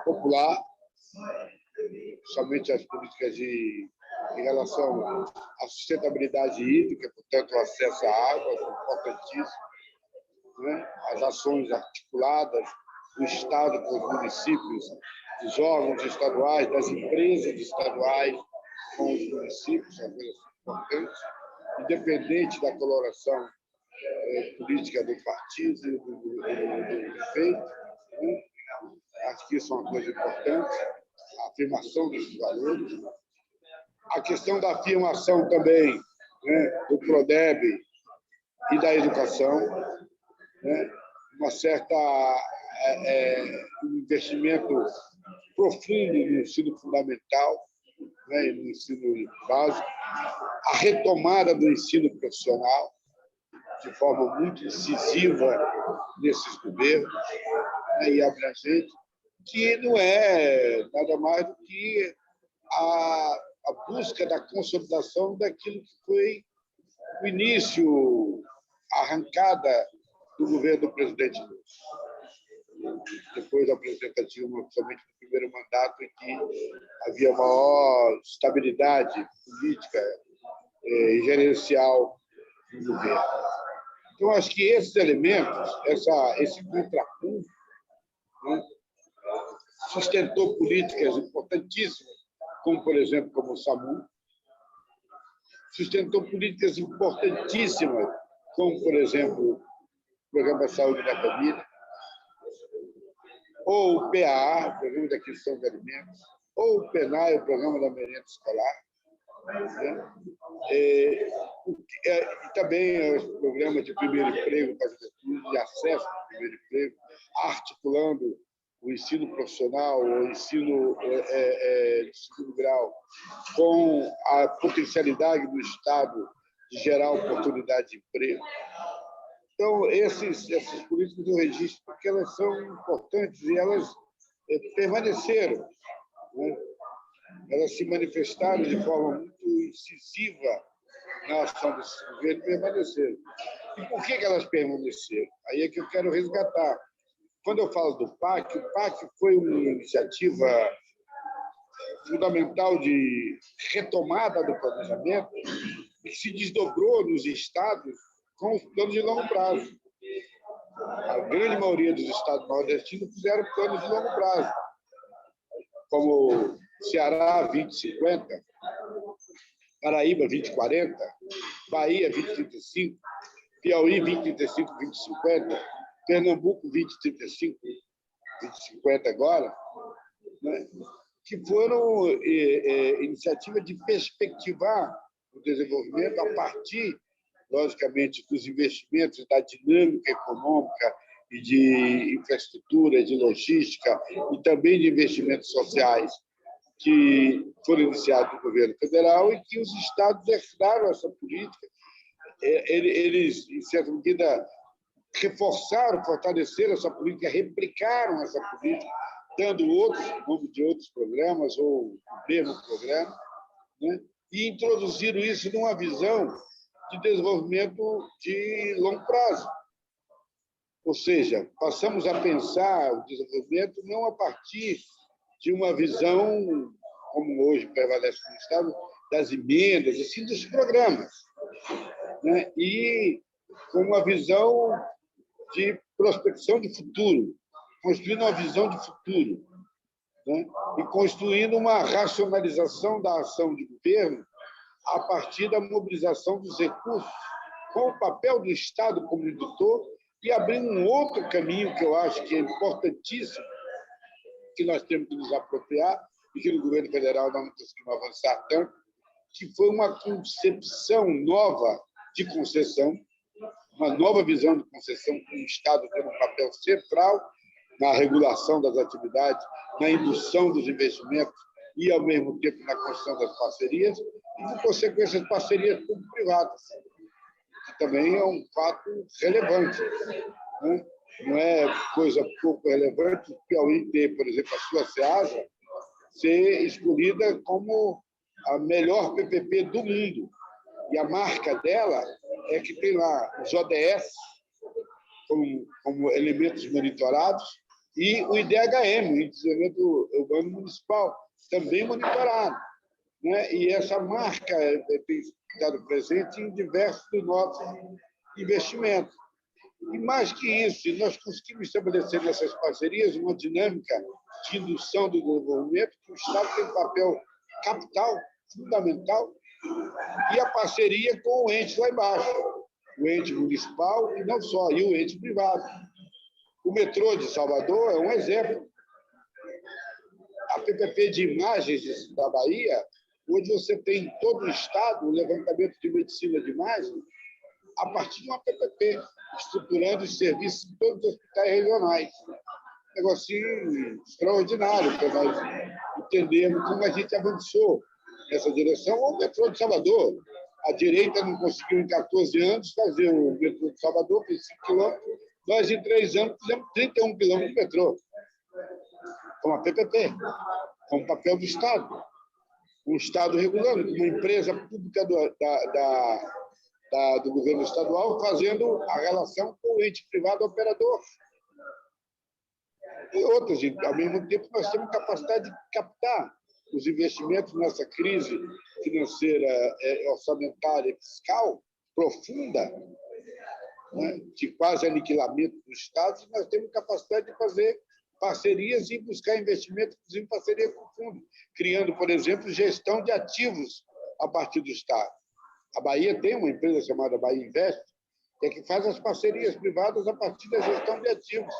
popular, somente as políticas em relação à sustentabilidade hídrica, portanto, o acesso à água, importantíssimo, né? As ações articuladas do Estado com os municípios, dos órgãos estaduais, das empresas estaduais com os municípios, são coisas importantes, independente da coloração política do partido e do prefeito, né? Acho que isso é uma coisa importante, a afirmação desses valores. A questão da afirmação também, né, do Prodeb e da educação, né, uma certa um investimento profundo no ensino fundamental, né, e no ensino básico, a retomada do ensino profissional de forma muito incisiva nesses governos, né, e abrangente, que não é nada mais do que a busca da consolidação daquilo que foi o início, a arrancada do governo do presidente Lula. Depois da presidenta Dilma, somente no primeiro mandato, em que havia maior estabilidade política e gerencial do governo. Então, acho que esses elementos, esse contraponto, né, sustentou políticas importantíssimas, como, por exemplo, como o SAMU, sustentou políticas importantíssimas, como, por exemplo, o Programa de Saúde da Família, ou o PAA, o Programa de Aquisição de Alimentos, ou o PENAI, o Programa da Merenda Escolar, né? E também os programas de primeiro emprego, de acesso ao primeiro emprego, articulando o ensino profissional, o ensino de segundo grau, com a potencialidade do Estado de gerar oportunidade de emprego. Então, essas políticas eu registro porque elas são importantes e elas permaneceram, né? Elas se manifestaram de forma muito incisiva na ação desse governo e permaneceram. E por que elas permaneceram? Aí é que eu quero resgatar. Quando eu falo do PAC, o PAC foi uma iniciativa fundamental de retomada do planejamento que se desdobrou nos estados com os planos de longo prazo. A grande maioria dos estados nordestinos fizeram planos de longo prazo, como Ceará 2050, Paraíba 2040, Bahia 2035, Piauí 2035, 2050, Pernambuco 2035, 2050 agora, né? Que foram iniciativas de perspectivar o desenvolvimento a partir, logicamente, dos investimentos da dinâmica econômica e de infraestrutura, de logística e também de investimentos sociais que foram iniciados no governo federal e que os estados herdaram essa política. Eles, em certa medida, reforçaram, fortaleceram essa política, replicaram essa política, dando nome de outros programas ou o mesmo programa, né? E introduziram isso numa visão de desenvolvimento de longo prazo. Ou seja, passamos a pensar o desenvolvimento não a partir de uma visão, como hoje prevalece no Estado, das emendas, e sim dos programas, né? E com uma visão de prospecção de futuro, construindo uma visão de futuro, né? E construindo uma racionalização da ação de governo a partir da mobilização dos recursos, com o papel do Estado como indutor e abrindo um outro caminho que eu acho que é importantíssimo, que nós temos que nos apropriar e que no governo federal não conseguimos avançar tanto, que foi uma concepção nova de concessão, uma nova visão de concessão, com o Estado tendo um papel central na regulação das atividades, na indução dos investimentos e, ao mesmo tempo, na construção das parcerias e, por consequência, as parcerias público-privadas, que também é um fato relevante, né? Não é coisa pouco relevante o Piauí ter, por exemplo, a sua SEASA ser escolhida como a melhor PPP do mundo. E a marca dela é que tem lá os ODS como elementos monitorados e o IDHM, o Índice de Desenvolvimento Urbano Municipal, também monitorado, né? E essa marca tem estado presente em diversos dos nossos investimentos. E mais que isso, nós conseguimos estabelecer nessas parcerias uma dinâmica de indução do desenvolvimento, que o Estado tem um papel capital, fundamental, e a parceria com o ente lá embaixo, o ente municipal e não só, e o ente privado. O metrô de Salvador é um exemplo. A PPP de imagens da Bahia, hoje você tem em todo o estado o levantamento de medicina de imagem a partir de uma PPP, estruturando os serviços em todos os hospitais regionais. Negocinho extraordinário para nós entendermos como a gente avançou nessa direção. O metrô de Salvador, a direita não conseguiu em 14 anos fazer o metrô de Salvador, fez 5 quilômetros. Nós, em 3 anos, fizemos 31 quilômetros de metrô, com a PPP, com o papel do Estado. Um Estado regulando, uma empresa pública do governo estadual fazendo a relação com o ente privado operador. E outras, ao mesmo tempo, nós temos capacidade de captar os investimentos nessa crise financeira, orçamentária e fiscal profunda, né, de quase aniquilamento dos estados, nós temos capacidade de fazer parcerias e buscar investimentos, inclusive parceria com o fundo, criando, por exemplo, gestão de ativos a partir do Estado. A Bahia tem uma empresa chamada Bahia Invest, que faz as parcerias privadas a partir da gestão de ativos.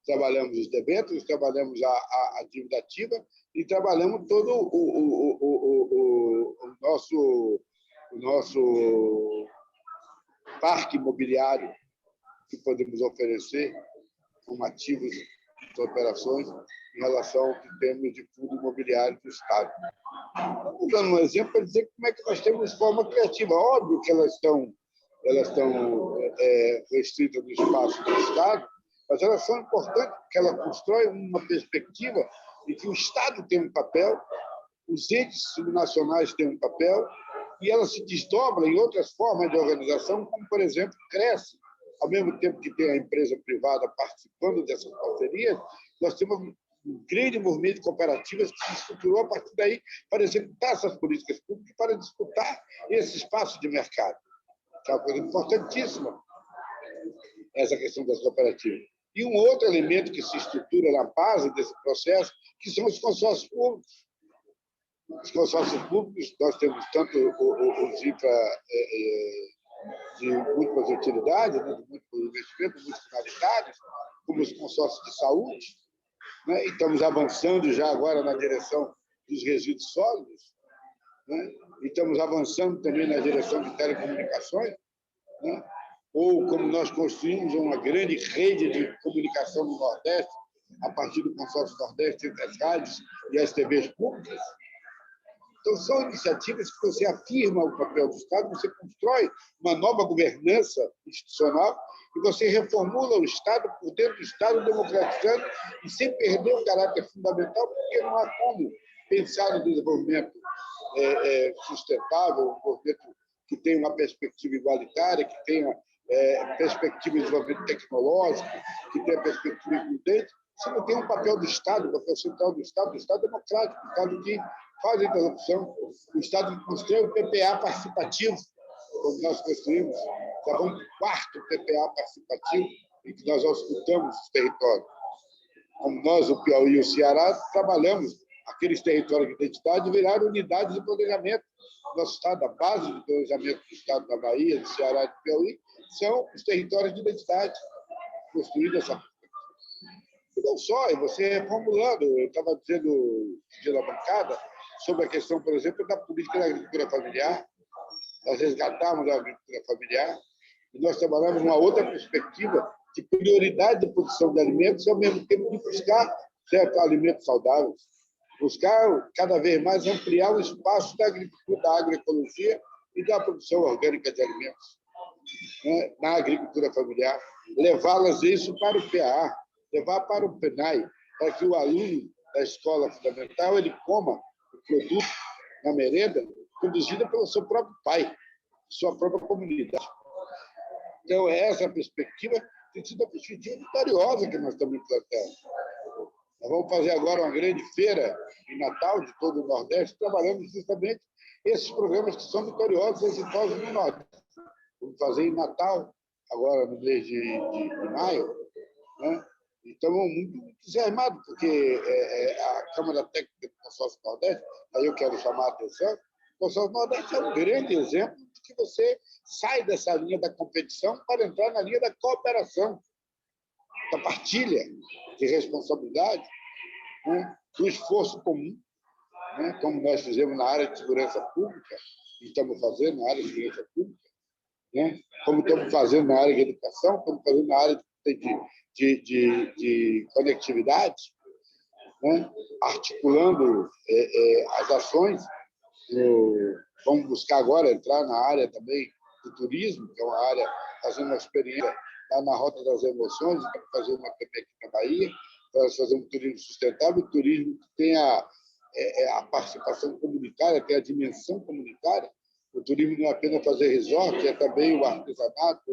Trabalhamos os debêntures, trabalhamos a dívida ativa e trabalhamos todo o o nosso parque imobiliário que podemos oferecer como ativos de operações em relação ao que temos de fundo imobiliário do Estado. Estamos dando um exemplo para dizer como é que nós temos forma criativa. Óbvio que elas estão restritas no espaço do Estado, mas elas são importantes porque ela constrói uma perspectiva em que o Estado tem um papel, os entes subnacionais têm um papel, e ela se desdobra em outras formas de organização, como, por exemplo, cresce. Ao mesmo tempo que tem a empresa privada participando dessas parcerias, nós temos um grande movimento de cooperativas que se estruturou a partir daí para executar essas políticas públicas, para disputar esse espaço de mercado. É uma coisa importantíssima, essa questão das cooperativas. E um outro elemento que se estrutura na base desse processo, que são os consórcios públicos. Os consórcios públicos, nós temos tanto os infra de múltiplas utilidades, de múltiplos investimentos, múltiplas finalidades, como os consórcios de saúde, né? E estamos avançando já agora na direção dos resíduos sólidos, né? E estamos avançando também na direção de telecomunicações, né? Ou como nós construímos uma grande rede de comunicação no Nordeste, a partir do consórcio Nordeste entre as rádios e as TVs públicas. Então, são iniciativas que você afirma o papel do Estado, você constrói uma nova governança institucional e você reformula o Estado por dentro do Estado, democratizando e sem perder o caráter fundamental, porque não há como pensar no desenvolvimento sustentável, um desenvolvimento que tenha uma perspectiva igualitária, que tenha perspectiva de desenvolvimento tecnológico, que tenha perspectiva includente, se não tem um papel do Estado, o papel central do Estado democrático, o Estado que faz a interrupção, o Estado que constrói o PPA participativo, como nós construímos, já vamos para o quarto PPA participativo, em que nós auscultamos os territórios. Como nós, o Piauí e o Ceará, trabalhamos aqueles territórios de identidade viraram unidades de planejamento. Nosso Estado, a base de planejamento do Estado da Bahia, do Ceará e do Piauí, são os territórios de identidade, construídos dessa forma. E não só, é você reformulando. Eu estava dizendo na bancada sobre a questão, por exemplo, da política da agricultura familiar. Nós resgatamos a agricultura familiar e nós trabalhamos numa outra perspectiva de prioridade de produção de alimentos e, ao mesmo tempo, de buscar certos alimentos saudáveis. Buscar, cada vez mais, ampliar o espaço da agricultura, da agroecologia e da produção orgânica de alimentos, né, na agricultura familiar. Levá-las isso para o PAA, levar para o PENAI, para que o aluno da escola fundamental ele coma o produto na merenda produzida pelo seu próprio pai, sua própria comunidade. Então, essa perspectiva tem sido a perspectiva vitoriosa que nós estamos implantando. Nós vamos fazer agora uma grande feira em Natal, de todo o Nordeste, trabalhando justamente esses programas que são vitoriosos, exitosos no Nordeste. Vamos fazer em Natal, agora no mês de maio, né? E estamos muito entusiasmados, porque a Câmara Técnica do Consórcio Nordeste, aí eu quero chamar a atenção, o Consórcio Nordeste é um grande exemplo de que você sai dessa linha da competição para entrar na linha da cooperação, da partilha de responsabilidade, né, do esforço comum, né, como nós fizemos na área de segurança pública, e estamos fazendo na área de segurança pública, né, como estamos fazendo na área de educação, estamos fazendo na área de conectividade, né, articulando as ações. Vamos buscar agora entrar na área também do turismo, que é uma área, fazendo uma experiência lá na Rota das Emoções, vamos fazer uma também aqui na Bahia, para fazer um turismo sustentável, turismo que tenha a participação comunitária, tem a dimensão comunitária. O turismo não é apenas fazer resort, é também o artesanato,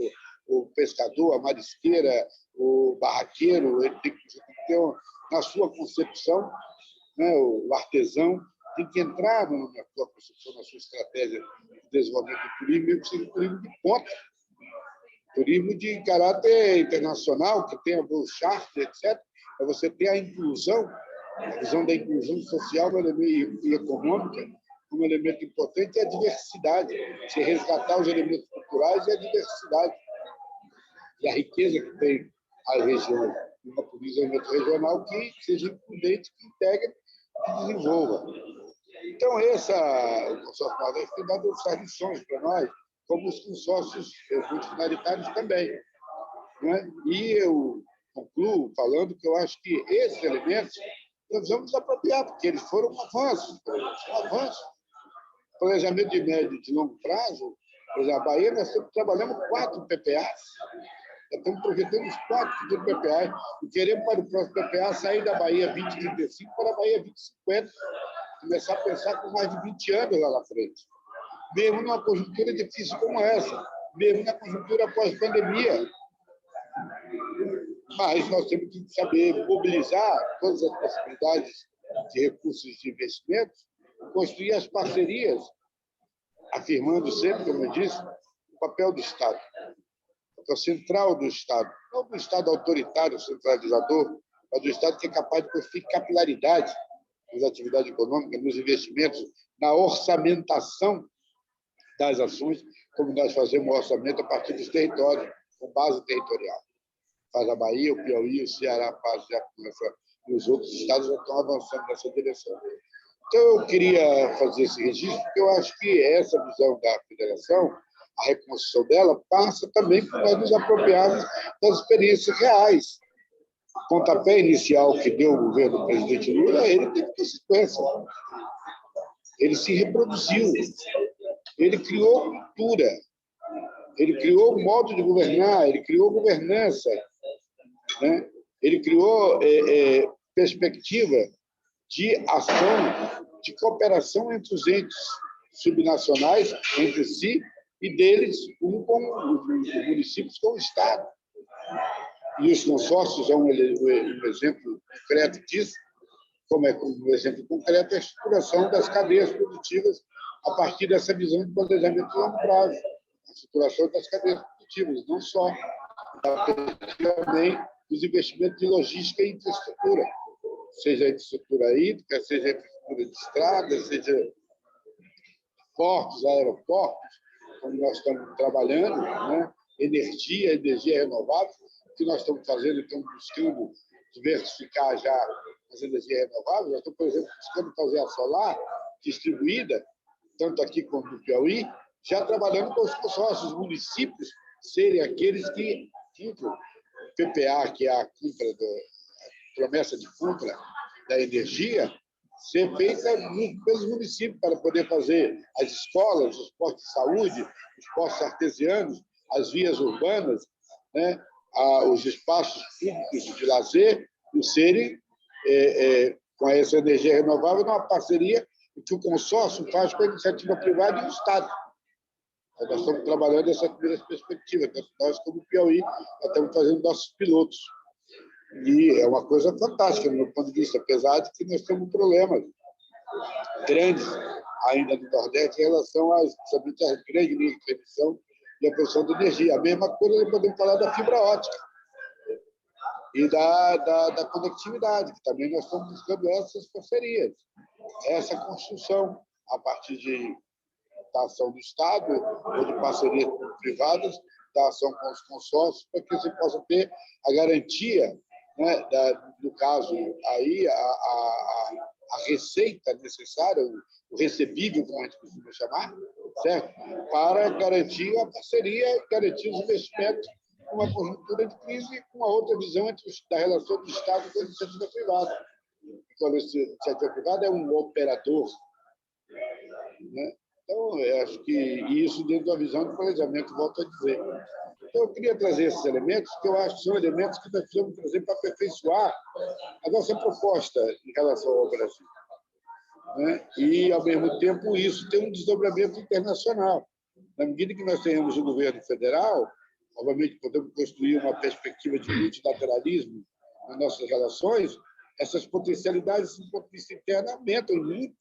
o pescador, a marisqueira, o barraqueiro, ele tem que ter, na sua concepção, né, o artesão tem que entrar na sua concepção, na sua estratégia de desenvolvimento do turismo, mesmo que seja um turismo de ponta, turismo de caráter internacional, que tenha voos charter, etc. É você ter a inclusão, a visão da inclusão social e econômica como elemento importante, e a diversidade, se resgatar os elementos culturais e a diversidade, e a riqueza que tem as regiões, um desenvolvimento regional que seja includente, que integre, que desenvolva. Então, o consórcio Nordeste tem dado essas lições para nós, como os consórcios multifinalitários também. Né? E eu concluo falando que eu acho que esses elementos nós vamos apropriar, porque eles foram um avanço. Planejamento de médio e de longo prazo, por exemplo, a Bahia, nós estamos trabalhando 4 PPAs. Nós estamos projetando os 4 futuros PPAs e queremos, para o próximo PPA, sair da Bahia 2035 para a Bahia 2050. Começar a pensar com mais de 20 anos lá na frente. Mesmo numa conjuntura difícil como essa, mesmo na conjuntura pós-pandemia. Mas nós temos que saber mobilizar todas as possibilidades de recursos de investimento, construir as parcerias, afirmando sempre, como eu disse, o papel do Estado, o papel central do Estado, não do Estado autoritário, centralizador, mas do Estado que é capaz de construir capilaridade nas atividades econômicas, nos investimentos, na orçamentação das ações, como nós fazemos o orçamento a partir dos territórios, com base territorial. Faz a Bahia, o Piauí, o Ceará, e os outros estados já estão avançando nessa direção. Então, eu queria fazer esse registro, porque eu acho que essa visão da federação, a reconstrução dela, passa também por nós nos apropriarmos das experiências reais. O pontapé inicial que deu o governo do presidente Lula, ele teve consequência. Ele se reproduziu, ele criou cultura, ele criou modo de governar, ele criou governança, né? Ele criou perspectiva de ação, de cooperação entre os entes subnacionais, entre si, e deles, com os municípios com o Estado. E os consórcios é um exemplo concreto disso, como um exemplo concreto a estruturação das cadeias produtivas a partir dessa visão de planejamento de longo prazo, a estruturação das cadeias produtivas, não só, também dos investimentos de logística e infraestrutura, seja a infraestrutura hídrica, seja a infraestrutura de estradas, seja portos, aeroportos, como nós estamos trabalhando, né? energia renovável, que nós estamos fazendo, estamos buscando diversificar já as energias renováveis. Nós estamos, por exemplo, buscando fazer a solar distribuída, tanto aqui como no Piauí, já trabalhando com os consórcios, os municípios serem aqueles que cumprem o PPA, que é a promessa de compra da energia, ser feita pelos municípios para poder fazer as escolas, os postos de saúde, os postos artesianos, as vias urbanas, né? Os espaços públicos de lazer, serem com essa energia renovável numa parceria que o consórcio faz com a iniciativa privada e o Estado. Então, nós estamos trabalhando essa primeira perspectiva, tanto nós como o Piauí, nós estamos fazendo nossos pilotos. E é uma coisa fantástica, do meu ponto de vista, apesar de que nós temos problemas grandes ainda no Nordeste em relação principalmente às grandes linhas de transmissão e a produção de energia. A mesma coisa nós podemos falar da fibra óptica e da conectividade, que também nós estamos buscando essas parcerias, essa construção a partir da ação do Estado ou de parcerias privadas, da ação com os consórcios, para que você possa ter a garantia, né, no caso, aí, a receita necessária, o recebível, como a gente costuma chamar, certo? Para garantir a parceria e garantir os investimentos numa conjuntura de crise e com uma outra visão da relação do Estado com a iniciativa privada. Então, a iniciativa privada é um operador, né? Então, eu acho que isso dentro da visão do planejamento, volto a dizer. Então, eu queria trazer esses elementos, que eu acho que são elementos que nós precisamos trazer para aperfeiçoar a nossa proposta em relação ao Brasil, né? E, ao mesmo tempo, isso tem um desdobramento internacional. Na medida que nós tenhamos o governo federal, obviamente, podemos construir uma perspectiva de multilateralismo nas nossas relações, essas potencialidades do ponto de vista interno aumentam muito,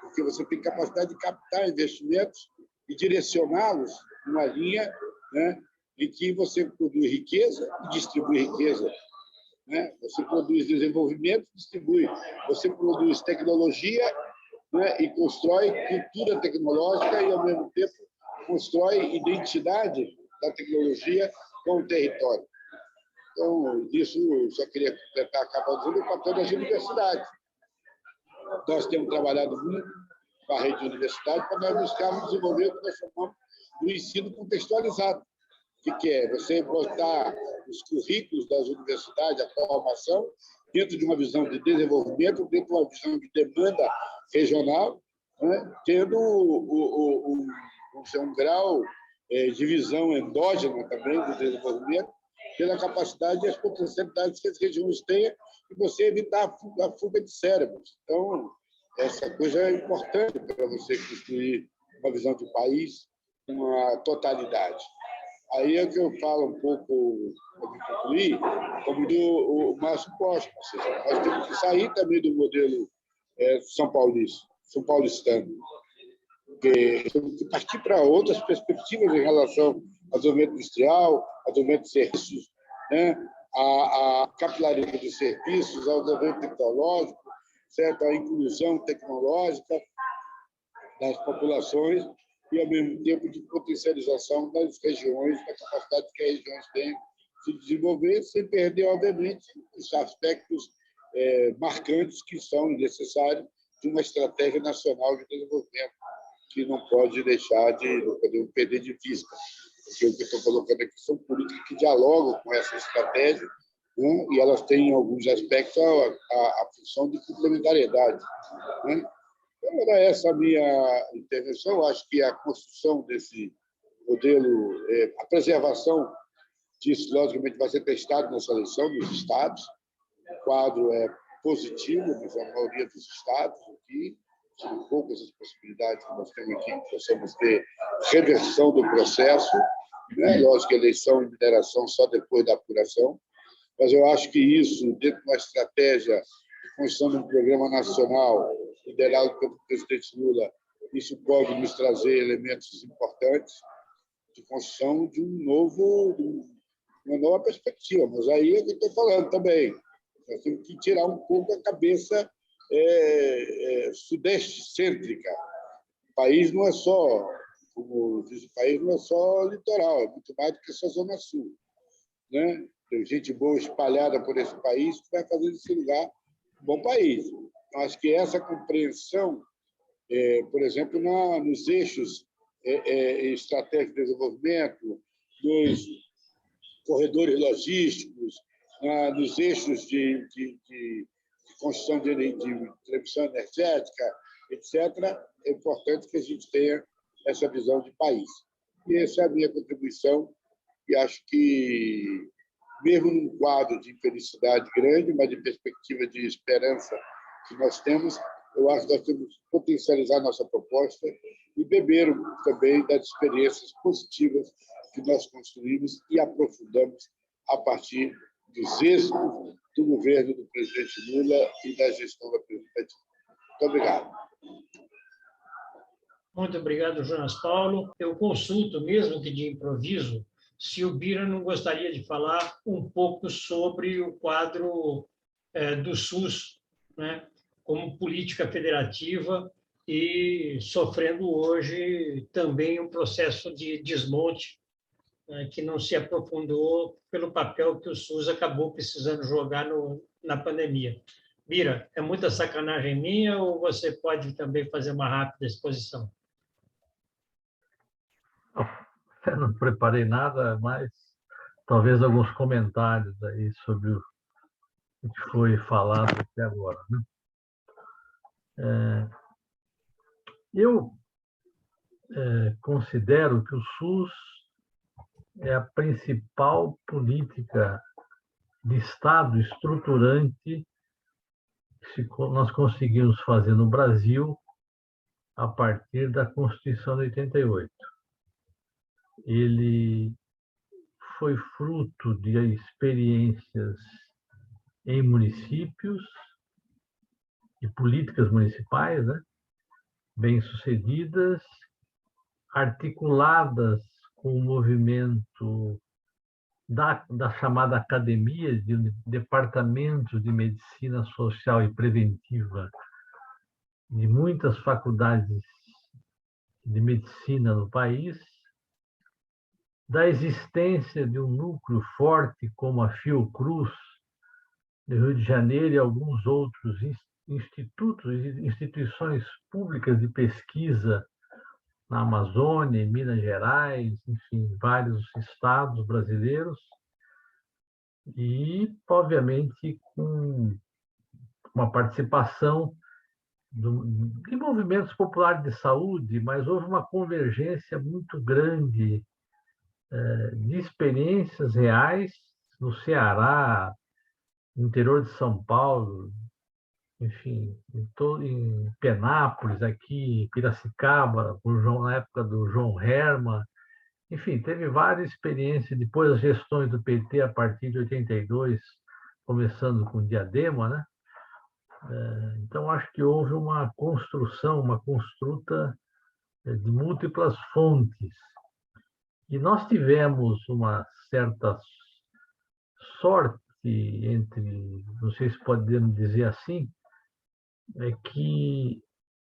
porque você tem capacidade de captar investimentos e direcioná-los numa linha, né, em que você produz riqueza e distribui riqueza, né? Você produz desenvolvimento e distribui. Você produz tecnologia, né, e constrói cultura tecnológica e, ao mesmo tempo, constrói identidade da tecnologia com o território. Então, isso eu só queria completar, acabar dizendo, o papel das universidades. Nós temos trabalhado muito com a rede de universidade para nós buscarmos desenvolver o que nós chamamos do ensino contextualizado. O que é? Você botar os currículos das universidades, a formação, dentro de uma visão de desenvolvimento, dentro de uma visão de demanda regional, né? Tendo um grau de visão endógena também do desenvolvimento, pela capacidade e as potencialidades que as regiões têm, e você evitar a fuga de cérebros. Então, essa coisa é importante para você construir uma visão de país, uma totalidade. Aí é que eu falo um pouco, para me concluir, como o Márcio Costa. Ou seja, nós temos que sair também do modelo São Paulistano, porque temos que partir para outras perspectivas em relação ao desenvolvimento industrial, ao desenvolvimento de serviços, né? A capilaridade de serviços, ao desenvolvimento tecnológico, certo? A inclusão tecnológica das populações e, ao mesmo tempo, de potencialização das regiões, da capacidade que as regiões têm de se desenvolver, sem perder, obviamente, os aspectos marcantes que são necessários de uma estratégia nacional de desenvolvimento, que não pode deixar não podemos perder de vista. Porque o que eu estou colocando aqui são políticas que dialogam com essa estratégia, né? E elas têm, em alguns aspectos, a função de complementariedade, né? Então, era essa a minha intervenção. Eu acho que a construção desse modelo, a preservação disso, logicamente, vai ser testado nessa eleição nos estados. O quadro é positivo na maioria dos estados aqui, são poucas as possibilidades que nós temos aqui, que possamos ter reversão do processo, né? Lógico que a eleição e mineração só depois da apuração, mas eu acho que isso, dentro de uma estratégia de construção de um programa nacional liderado pelo presidente Lula, isso pode nos trazer elementos importantes de construção de uma nova perspectiva. Mas aí é o que eu estou falando também. Nós temos que tirar um pouco a cabeça sudeste-cêntrica. O país não é só, como diz o país, não é só litoral, é muito mais do que essa zona sul, né? Tem gente boa espalhada por esse país que vai fazer desse lugar um bom país. Eu acho que essa compreensão, por exemplo, nos eixos estratégicos de desenvolvimento, nos corredores logísticos, nos eixos de construção de transição energética, etc., é importante que a gente tenha essa visão de país. E essa é a minha contribuição, e acho que, mesmo num quadro de infelicidade grande, mas de perspectiva de esperança que nós temos, eu acho que nós temos que potencializar nossa proposta e beber também das experiências positivas que nós construímos e aprofundamos a partir dos êxitos do governo do presidente Lula e da gestão da presidente. Muito obrigado. Muito obrigado, Jonas Paulo. Eu consulto, mesmo que de improviso, se o Bira não gostaria de falar um pouco sobre o quadro do SUS, né, como política federativa e sofrendo hoje também um processo de desmonte, né, que não se aprofundou pelo papel que o SUS acabou precisando jogar na pandemia. Bira, é muita sacanagem minha ou você pode também fazer uma rápida exposição? Eu não preparei nada, mas talvez alguns comentários aí sobre o que foi falado até agora, né? Eu considero que o SUS é a principal política de Estado estruturante que nós conseguimos fazer no Brasil a partir da Constituição de 88. Ele foi fruto de experiências em municípios e políticas municipais, né, bem-sucedidas, articuladas com o movimento da chamada academia, de departamentos de medicina social e preventiva de muitas faculdades de medicina no país, da existência de um núcleo forte como a Fiocruz, do Rio de Janeiro, e alguns outros institutos, instituições públicas de pesquisa na Amazônia, em Minas Gerais, enfim, vários estados brasileiros, e, obviamente, com uma participação de movimentos populares de saúde, mas houve uma convergência muito grande de experiências reais no Ceará, no interior de São Paulo, enfim, em Penápolis, aqui, em Piracicaba, na época do João Herman. Enfim, teve várias experiências, depois as gestões do PT a partir de 82, começando com Diadema, né? Então, acho que houve uma construção, uma construta de múltiplas fontes. E nós tivemos uma certa sorte, não sei se podemos dizer assim, é que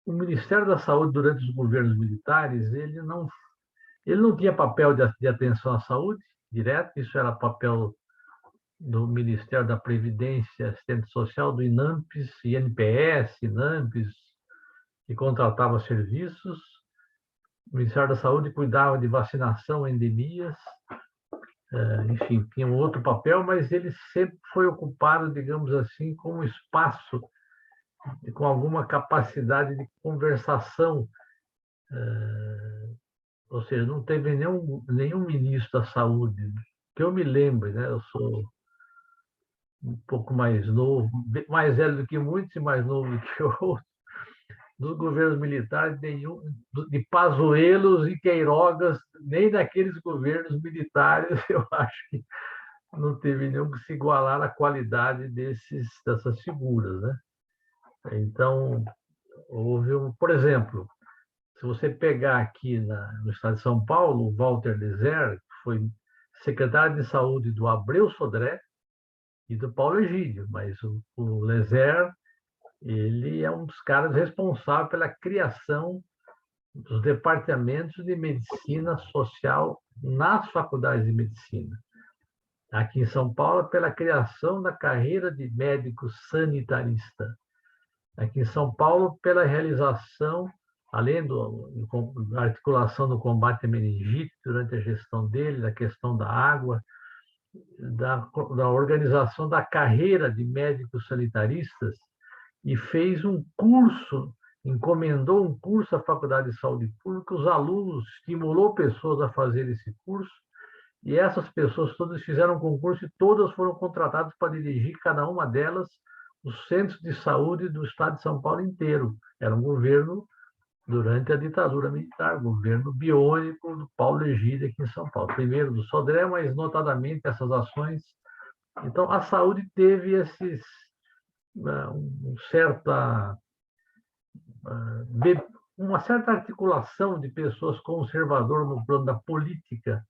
o Ministério da Saúde, durante os governos militares, ele não tinha papel de atenção à saúde direto, isso era papel do Ministério da Previdência, Assistente Social, do INAMPS, INPS, INAMPS, que contratava serviços. O Ministério da Saúde cuidava de vacinação, endemias, enfim, tinha um outro papel, mas ele sempre foi ocupado, digamos assim, com um espaço, com alguma capacidade de conversação, ou seja, não teve nenhum ministro da Saúde, que eu me lembre, né? Eu sou um pouco mais novo, mais velho do que muitos e mais novo do que outros, dos governos militares, de Pazuellos e Queirogas, nem daqueles governos militares, eu acho que não teve nenhum que se igualar à qualidade dessas figuras, né? Então, por exemplo, se você pegar aqui no estado de São Paulo, o Walter Lezer, que foi secretário de Saúde do Abreu Sodré e do Paulo Egídio, mas o Lezer, ele é um dos caras responsáveis pela criação dos departamentos de medicina social nas faculdades de medicina. Aqui em São Paulo, pela criação da carreira de médico sanitarista. Aqui em São Paulo, pela realização, além da articulação do combate à meningite durante a gestão dele, da questão da água, da organização da carreira de médicos sanitaristas, e fez um curso, encomendou um curso à Faculdade de Saúde Pública, os alunos, estimulou pessoas a fazer esse curso, e essas pessoas todas fizeram um concurso e todas foram contratadas para dirigir, cada uma delas, os centros de saúde do estado de São Paulo inteiro. Era um governo durante a ditadura militar, governo biônico do Paulo Egídio aqui em São Paulo. Primeiro do Sodré, mas notadamente essas ações. Então, a saúde teve uma certa articulação de pessoas conservadoras no plano da política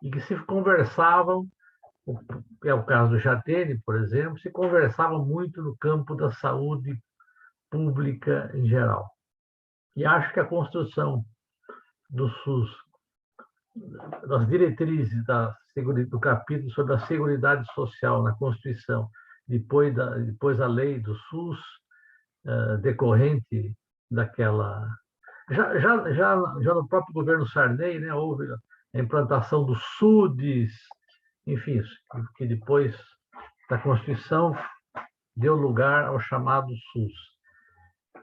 e que se conversavam, é o caso do Jatene, por exemplo, se conversavam muito no campo da saúde pública em geral. E acho que a construção do SUS, das diretrizes do capítulo sobre a Seguridade Social na Constituição, depois a lei do SUS, decorrente daquela... Já no próprio governo Sarney, né, houve a implantação do SUDES, enfim, que depois da Constituição deu lugar ao chamado SUS.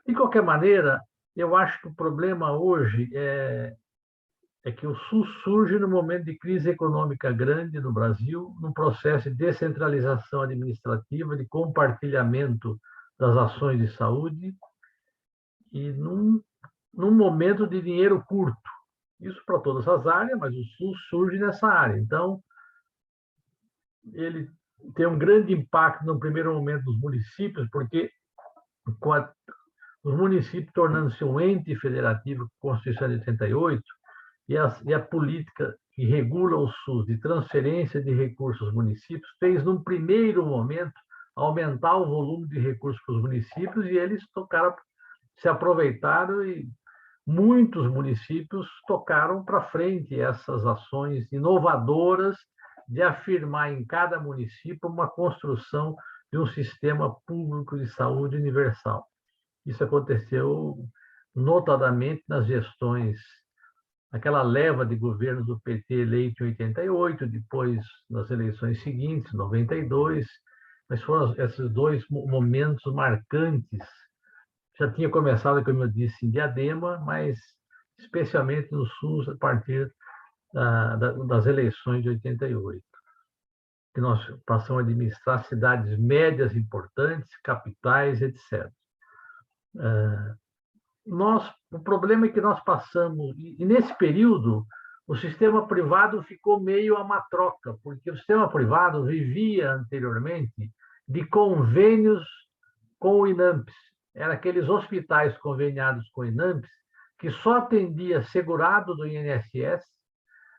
De qualquer maneira, eu acho que o problema hoje é que o SUS surge no momento de crise econômica grande no Brasil, num processo de descentralização administrativa, de compartilhamento das ações de saúde e num momento de dinheiro curto. Isso para todas as áreas, mas o SUS surge nessa área. Então, ele tem um grande impacto no primeiro momento nos municípios, porque os municípios tornando-se um ente federativo, Constituição de 88, e a política que regula o SUS de transferência de recursos aos municípios fez, num primeiro momento, aumentar o volume de recursos para os municípios, e eles se aproveitaram e muitos municípios tocaram para frente essas ações inovadoras de afirmar em cada município uma construção de um sistema público de saúde universal. Isso aconteceu notadamente nas gestões, aquela leva de governos do PT eleito em 88, depois nas eleições seguintes, 92, mas foram esses dois momentos marcantes. Já tinha começado, como eu disse, em Diadema, mas especialmente no SUS a partir das eleições de 88, que nós passamos a administrar cidades médias importantes, capitais, etc. O problema é que nós passamos, e nesse período, o sistema privado ficou meio a matroca, porque o sistema privado vivia anteriormente de convênios com o INAMPS. Eram aqueles hospitais conveniados com o INAMPS que só atendia segurado do INSS,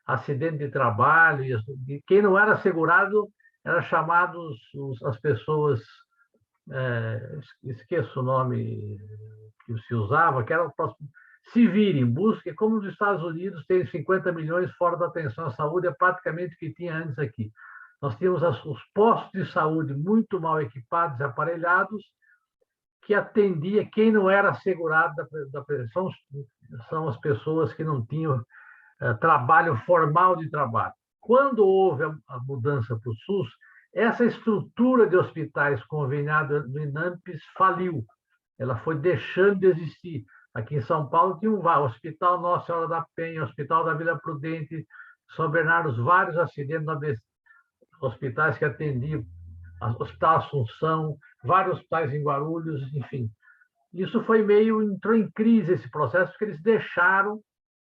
acidente de trabalho, e quem não era segurado era chamados as pessoas, esqueço o nome que se usava, que era se virem, busquem, como nos Estados Unidos tem 50 milhões fora da atenção à saúde, é praticamente o que tinha antes aqui. Nós tínhamos os postos de saúde muito mal equipados e aparelhados, que atendia quem não era segurado da prevenção, são as pessoas que não tinham trabalho formal de trabalho. Quando houve a mudança para o SUS, essa estrutura de hospitais conveniados do INAMPS faliu. Ela foi deixando de existir. Aqui em São Paulo tinha o Hospital Nossa Senhora da Penha, Hospital da Vila Prudente, São Bernardo, os vários acidentes, hospitais que atendiam, Hospital Assunção, vários hospitais em Guarulhos, enfim. Isso entrou em crise esse processo, porque eles deixaram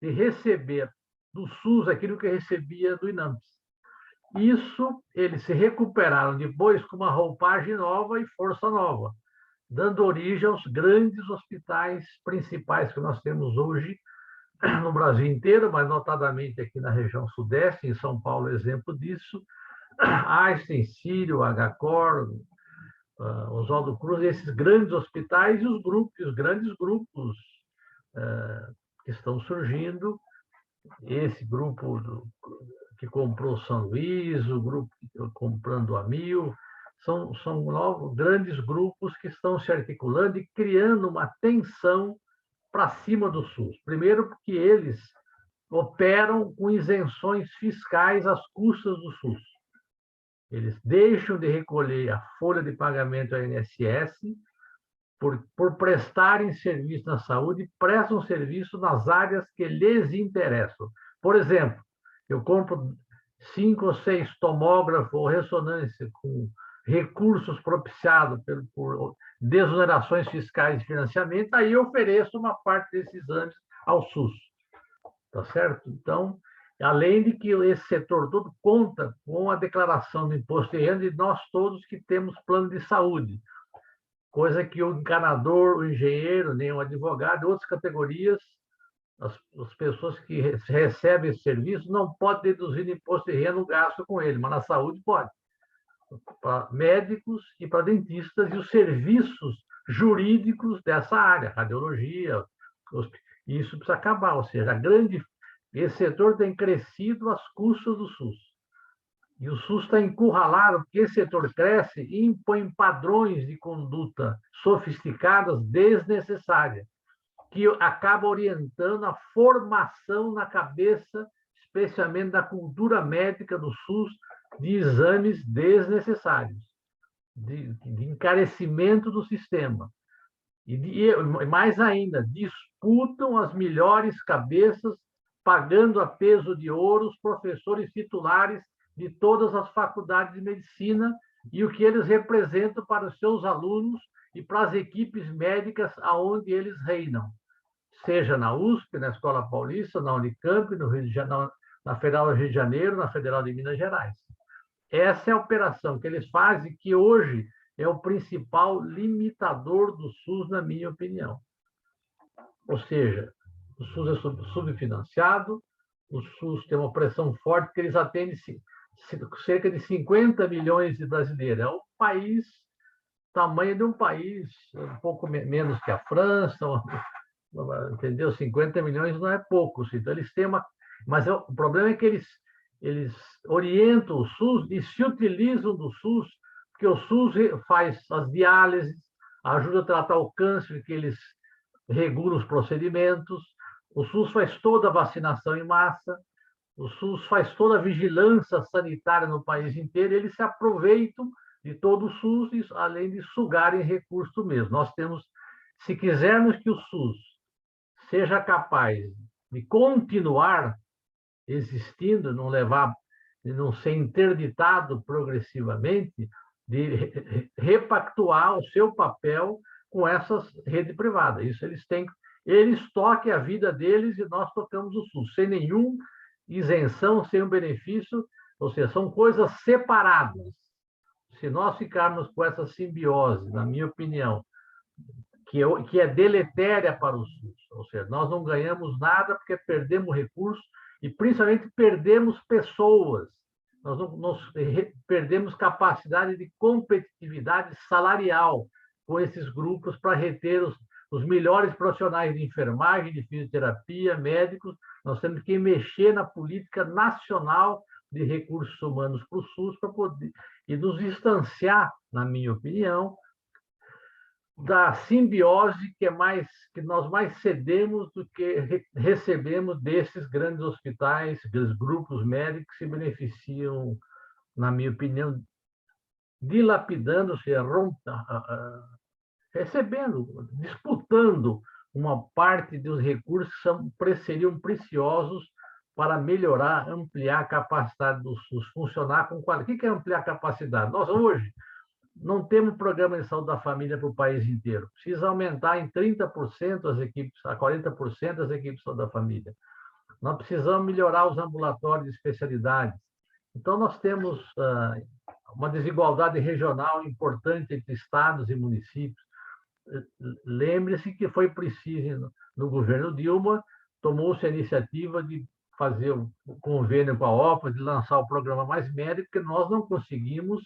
de receber do SUS aquilo que recebia do INAMPS. Isso, eles se recuperaram depois com uma roupagem nova e força nova, dando origem aos grandes hospitais principais que nós temos hoje no Brasil inteiro, mas notadamente aqui na região sudeste, em São Paulo, exemplo disso, Einstein, Sírio, HCOR, Oswaldo Cruz, esses grandes hospitais e os grandes grupos que estão surgindo, esse grupo que comprou São Luís, o grupo comprando a Mil, são novos, grandes grupos que estão se articulando e criando uma tensão para cima do SUS. Primeiro, porque eles operam com isenções fiscais às custas do SUS. Eles deixam de recolher a folha de pagamento ao INSS por prestarem serviço na saúde e prestam serviço nas áreas que lhes interessam. Por exemplo, eu compro 5 ou 6 tomógrafos ou ressonância com recursos propiciados por desonerações fiscais de financiamento, aí eu ofereço uma parte desses exames ao SUS. Tá certo? Então, além de que esse setor todo conta com a declaração do imposto de renda de nós todos que temos plano de saúde, coisa que o encanador, o engenheiro, nem o advogado, outras categorias, as pessoas que recebem esse serviço não podem deduzir imposto de renda o gasto com ele, mas na saúde pode. Para médicos e para dentistas e os serviços jurídicos dessa área, radiologia, isso precisa acabar, ou seja, esse setor tem crescido às custas do SUS. E o SUS está encurralado, porque esse setor cresce e impõe padrões de conduta sofisticadas desnecessárias, que acaba orientando a formação na cabeça, especialmente da cultura médica do SUS, de exames desnecessários, de encarecimento do sistema. E mais ainda, disputam as melhores cabeças, pagando a peso de ouro os professores titulares de todas as faculdades de medicina e o que eles representam para os seus alunos e para as equipes médicas aonde eles reinam, seja na USP, na Escola Paulista, na Unicamp, no Rio de Janeiro, na Federal do Rio de Janeiro, na Federal de Minas Gerais. Essa é a operação que eles fazem, que hoje é o principal limitador do SUS, na minha opinião. Ou seja, o SUS é subfinanciado, o SUS tem uma pressão forte, porque eles atendem cerca de 50 milhões de brasileiros. É um país, tamanho de um país, um pouco menos que a França, entendeu? 50 milhões não é pouco. Então, eles têm uma... Mas o problema é que eles orientam o SUS e se utilizam do SUS, porque porque o SUS faz as diálises, ajuda a tratar o câncer, que eles regulam os procedimentos, o SUS faz toda a vacinação em massa, o SUS faz toda a vigilância sanitária no país inteiro, eles se aproveitam de todo o SUS, além de sugarem recursos mesmo. Nós temos, se quisermos que o SUS seja capaz de continuar existindo, não ser interditado progressivamente, de repactuar o seu papel com essas redes privadas. Isso eles toquem a vida deles e nós tocamos o SUS, sem nenhuma isenção, sem um benefício, ou seja, são coisas separadas. Se nós ficarmos com essa simbiose, na minha opinião, que é deletéria para o SUS, ou seja, nós não ganhamos nada porque perdemos recursos e, principalmente, perdemos pessoas. Nós perdemos capacidade de competitividade salarial com esses grupos para reter os melhores profissionais de enfermagem, de fisioterapia, médicos. Nós temos que mexer na política nacional de recursos humanos para o SUS para poder e nos distanciar, na minha opinião, da simbiose que nós mais cedemos do que recebemos desses grandes hospitais, dos grupos médicos que se beneficiam, na minha opinião, dilapidando-se, recebendo, disputando uma parte dos recursos que seriam preciosos para melhorar, ampliar a capacidade do SUS, funcionar com qualidade. O que é ampliar a capacidade? Nós, hoje, não temos programa de saúde da família para o país inteiro. Precisa aumentar em 30% as equipes, a 40% as equipes de saúde da família. Nós precisamos melhorar os ambulatórios de especialidades. Então, nós temos uma desigualdade regional importante entre estados e municípios. Lembre-se que foi preciso, no governo Dilma, tomou-se a iniciativa de fazer um convênio com a OPA, de lançar o programa Mais Médico, porque nós não conseguimos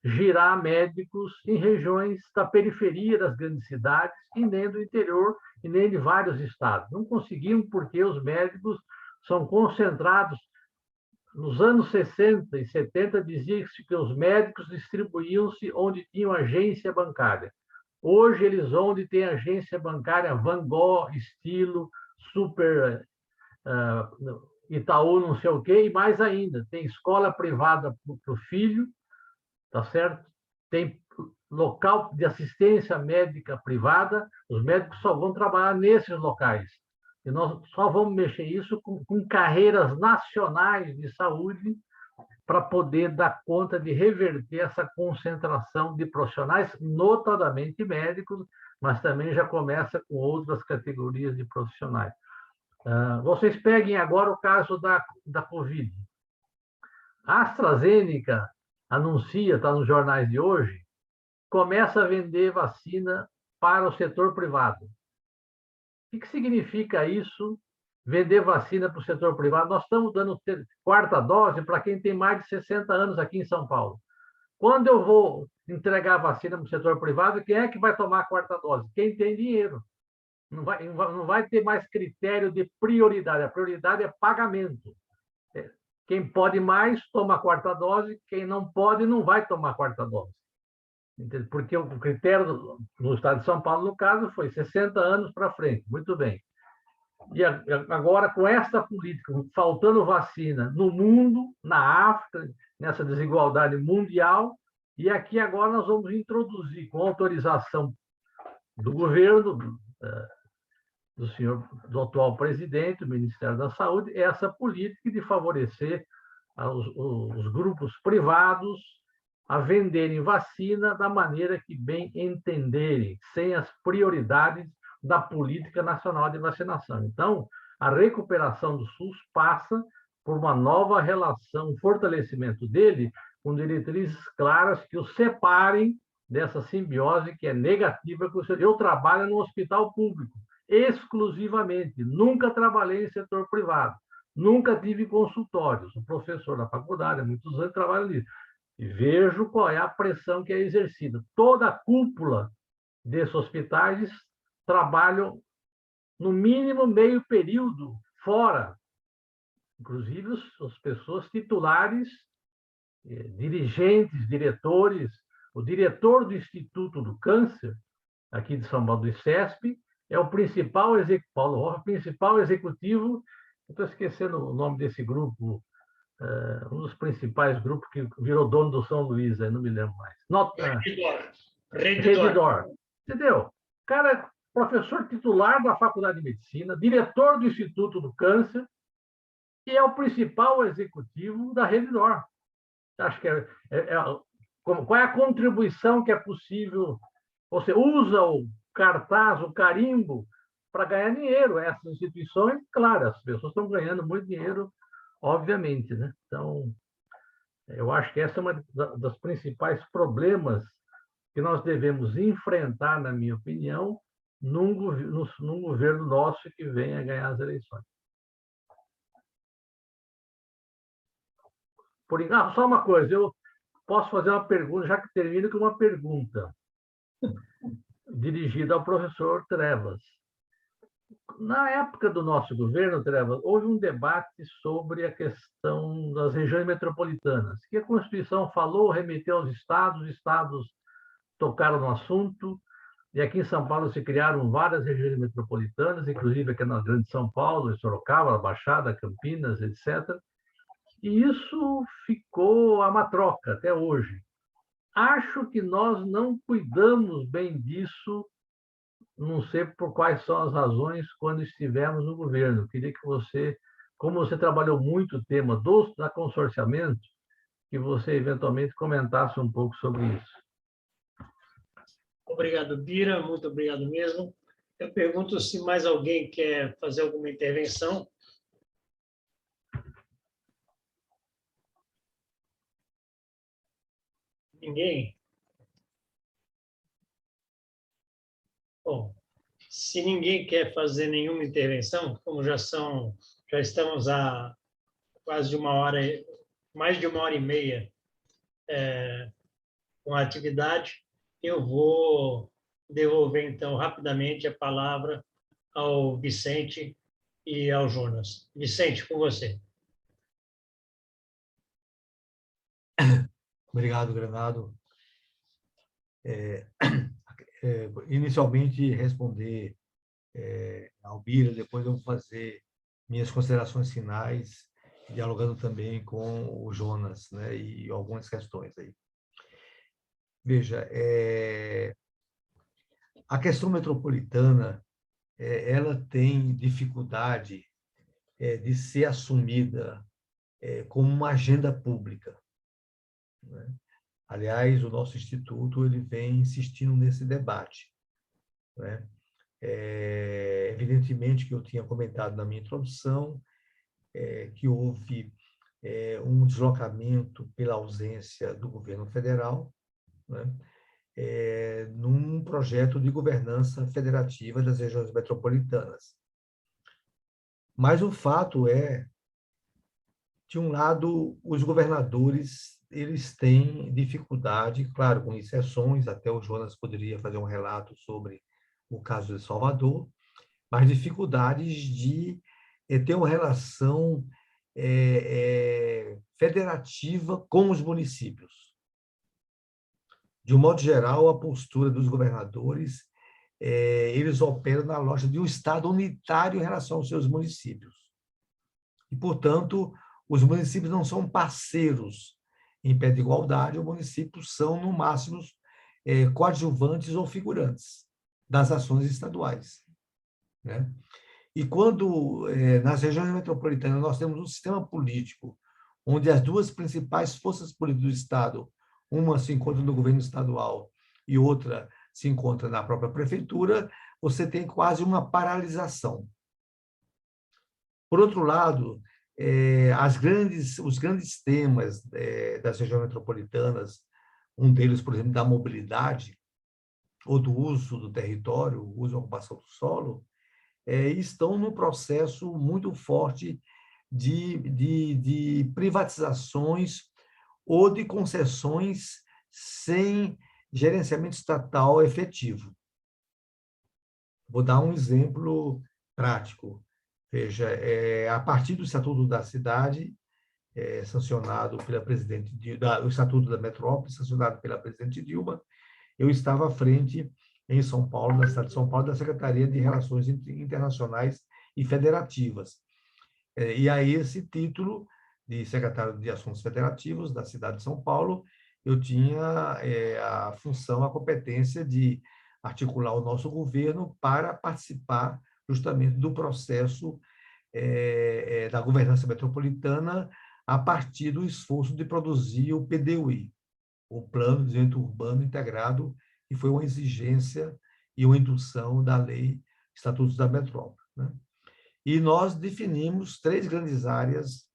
girar médicos em regiões da periferia das grandes cidades e nem do interior e nem de vários estados. Não conseguimos porque os médicos são concentrados. Nos anos 60 e 70, dizia-se que os médicos distribuíam-se onde tinham agência bancária. Hoje, eles vão onde tem agência bancária Van Gogh, estilo, super Itaú, não sei o quê, e mais ainda, tem escola privada para o filho, tá certo? Tem local de assistência médica privada, os médicos só vão trabalhar nesses locais. E nós só vamos mexer isso com carreiras nacionais de saúde para poder dar conta de reverter essa concentração de profissionais, notadamente médicos, mas também já começa com outras categorias de profissionais. Vocês peguem agora o caso da Covid. A AstraZeneca anuncia, está nos jornais de hoje, começa a vender vacina para o setor privado. O que significa isso, vender vacina para o setor privado? Nós estamos dando quarta dose para quem tem mais de 60 anos aqui em São Paulo. Quando eu vou entregar vacina para o setor privado, quem é que vai tomar a quarta dose? Quem tem dinheiro. Não vai ter mais critério de prioridade. A prioridade é pagamento. Quem pode mais, toma a quarta dose. Quem não pode, não vai tomar a quarta dose. Porque o critério no estado de São Paulo, no caso, foi 60 anos para frente. Muito bem. E agora, com esta política, faltando vacina no mundo, na África, nessa desigualdade mundial, e aqui agora nós vamos introduzir, com autorização do governo, do atual presidente, do Ministério da Saúde, essa política de favorecer os grupos privados a venderem vacina da maneira que bem entenderem, sem as prioridades da Política Nacional de Vacinação. Então, a recuperação do SUS passa por uma nova relação, um fortalecimento dele, com diretrizes claras que o separem dessa simbiose que é negativa. Eu trabalho no hospital público, exclusivamente. Nunca trabalhei em setor privado. Nunca tive consultórios. Sou professor da faculdade, há muitos anos trabalho nisso. E vejo qual é a pressão que é exercida. Toda a cúpula desses hospitais trabalham, no mínimo, meio período fora. Inclusive, as pessoas titulares, dirigentes, diretores, o diretor do Instituto do Câncer, aqui de São Paulo, do ICESP, é o principal executivo, estou esquecendo o nome desse grupo, um dos principais grupos que virou dono do São Luís, aí não me lembro mais. Redditor. Entendeu? Cara, professor titular da Faculdade de Medicina, diretor do Instituto do Câncer, e é o principal executivo da Redditor. Acho que qual é a contribuição que é possível? Você usa o cartaz, o carimbo, para ganhar dinheiro. Essas instituições, claro, as pessoas estão ganhando muito dinheiro, obviamente, né? Então, eu acho que essa é uma das principais problemas que nós devemos enfrentar, na minha opinião, num governo nosso que venha a ganhar as eleições. Só uma coisa, eu posso fazer uma pergunta, já que termino com uma pergunta dirigida ao professor Trevas. Na época do nosso governo, Trevas, houve um debate sobre a questão das regiões metropolitanas, que a Constituição falou, remeteu aos estados, os estados tocaram no assunto, e aqui em São Paulo se criaram várias regiões metropolitanas, inclusive aqui na Grande São Paulo, Sorocaba, Baixada, Campinas, etc. E isso ficou a matroca até hoje. Acho que nós não cuidamos bem disso, não sei por quais são as razões, quando estivemos no governo. Queria que você, como você trabalhou muito o tema da consorciamento, que você eventualmente comentasse um pouco sobre isso. Obrigado, Bira, muito obrigado mesmo. Eu pergunto se mais alguém quer fazer alguma intervenção. Ninguém? Bom, se ninguém quer fazer nenhuma intervenção, como já estamos há quase uma hora, mais de 1h30 com a atividade, eu vou devolver, então, rapidamente a palavra ao Vicente e ao Jonas. Vicente, com você. Obrigado, Granado. Inicialmente, responder ao Bira, depois eu vou fazer minhas considerações finais, dialogando também com o Jonas, né, e algumas questões aí. Veja, a questão metropolitana, ela tem dificuldade de ser assumida como uma agenda pública, né? Aliás, o nosso instituto ele vem insistindo nesse debate, né? Evidentemente que eu tinha comentado na minha introdução que houve um deslocamento pela ausência do governo federal, né? Num projeto de governança federativa das regiões metropolitanas. Mas o fato é, de um lado, os governadores eles têm dificuldade, claro, com exceções, até o Jonas poderia fazer um relato sobre o caso de Salvador, mas dificuldades de ter uma relação federativa com os municípios. De um modo geral, a postura dos governadores, eles operam na lógica de um Estado unitário em relação aos seus municípios. E, portanto, os municípios não são parceiros em pé de igualdade, os municípios são, no máximo, coadjuvantes ou figurantes das ações estaduais, né? E quando, nas regiões metropolitanas, nós temos um sistema político onde as duas principais forças políticas do Estado, uma se encontra no governo estadual e outra se encontra na própria prefeitura, você tem quase uma paralisação. Por outro lado, os grandes temas das regiões metropolitanas, um deles, por exemplo, da mobilidade, ou do uso do território, o uso e ocupação do solo, estão num processo muito forte de privatizações ou de concessões sem gerenciamento estatal efetivo. Vou dar um exemplo prático. Veja, a partir do Estatuto da Cidade, sancionado pela presidente o Estatuto da Metrópole, sancionado pela presidente Dilma, eu estava à frente, em São Paulo, na cidade de São Paulo, da Secretaria de Relações Internacionais e Federativas. E aí, esse título de secretário de Assuntos Federativos da cidade de São Paulo, eu tinha a função, a competência de articular o nosso governo para participar justamente do processo da governança metropolitana a partir do esforço de produzir o PDUI, o Plano de Desenvolvimento Urbano Integrado, que foi uma exigência e uma indução da Lei Estatutos da Metrópole, né? E nós definimos 3 grandes áreas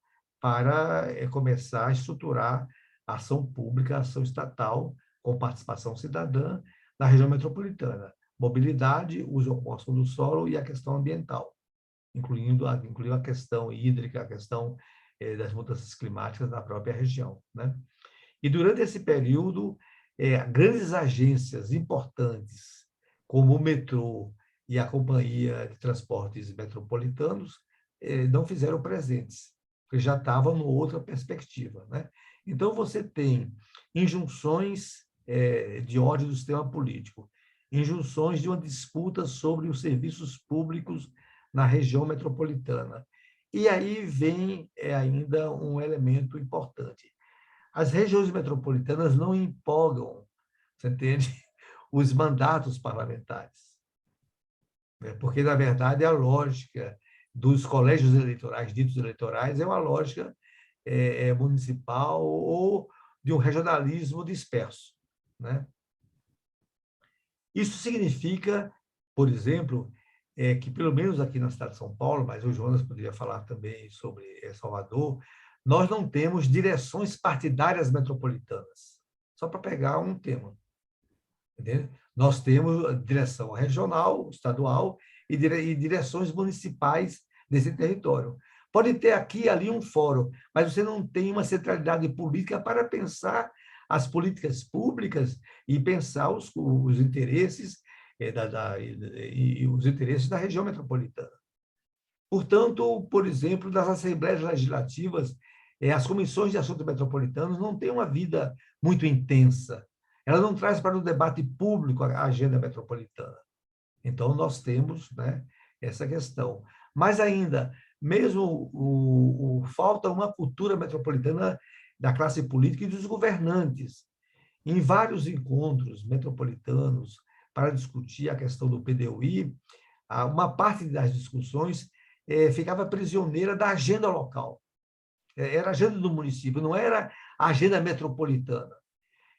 para começar a estruturar a ação pública, a ação estatal, com participação cidadã na região metropolitana: mobilidade, uso e ocupação do solo e a questão ambiental, incluindo a questão hídrica, a questão das mudanças climáticas na própria região, né? E durante esse período, grandes agências importantes, como o metrô e a Companhia de Transportes Metropolitanos, não fizeram presentes, porque já estavam numa outra perspectiva, né? Então, você tem injunções de ordem do sistema político, injunções de uma disputa sobre os serviços públicos na região metropolitana. E aí vem ainda um elemento importante. As regiões metropolitanas não empolgam, você entende, os mandatos parlamentares. Porque, na verdade, a lógica dos colégios eleitorais, ditos eleitorais, é uma lógica municipal ou de um regionalismo disperso, né? Isso significa, por exemplo, que, pelo menos aqui na cidade de São Paulo, mas o Jonas poderia falar também sobre Salvador, nós não temos direções partidárias metropolitanas, só para pegar um tema. Entendeu? Nós temos direção regional, estadual e direções municipais desse território. Pode ter aqui e ali um fórum, mas você não tem uma centralidade política para pensar as políticas públicas e pensar os interesses e os interesses da região metropolitana. Portanto, por exemplo, nas assembleias legislativas, as comissões de assuntos metropolitanos não têm uma vida muito intensa. Ela não traz para o debate público a agenda metropolitana. Então, nós temos, né, essa questão. Mas ainda, mesmo falta uma cultura metropolitana da classe política e dos governantes. Em vários encontros metropolitanos para discutir a questão do PDUI, uma parte das discussões ficava prisioneira da agenda local. Era a agenda do município, não era a agenda metropolitana.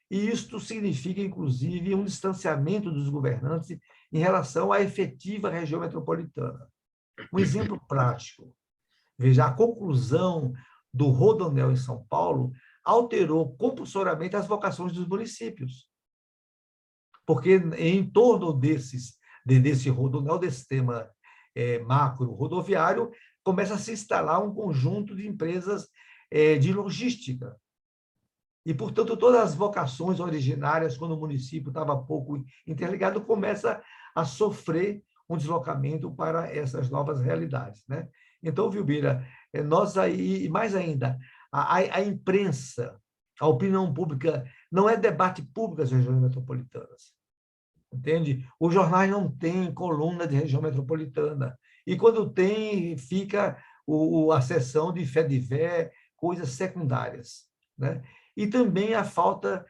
E isto significa, inclusive, um distanciamento dos governantes em relação à efetiva região metropolitana. Um exemplo prático. Veja, a conclusão do Rodoanel em São Paulo alterou compulsoriamente as vocações dos municípios. Porque, em torno desse Rodoanel, desse tema macro rodoviário, começa a se instalar um conjunto de empresas de logística. E, portanto, todas as vocações originárias, quando o município estava pouco interligado, começa a sofrer um deslocamento para essas novas realidades, né? Então, Vilmira, nós aí, e mais ainda, a imprensa, a opinião pública, não é debate público das regiões metropolitanas, entende? Os jornais não têm coluna de região metropolitana, e quando tem, fica a seção de fé-de-vé, coisas secundárias, né? E também a falta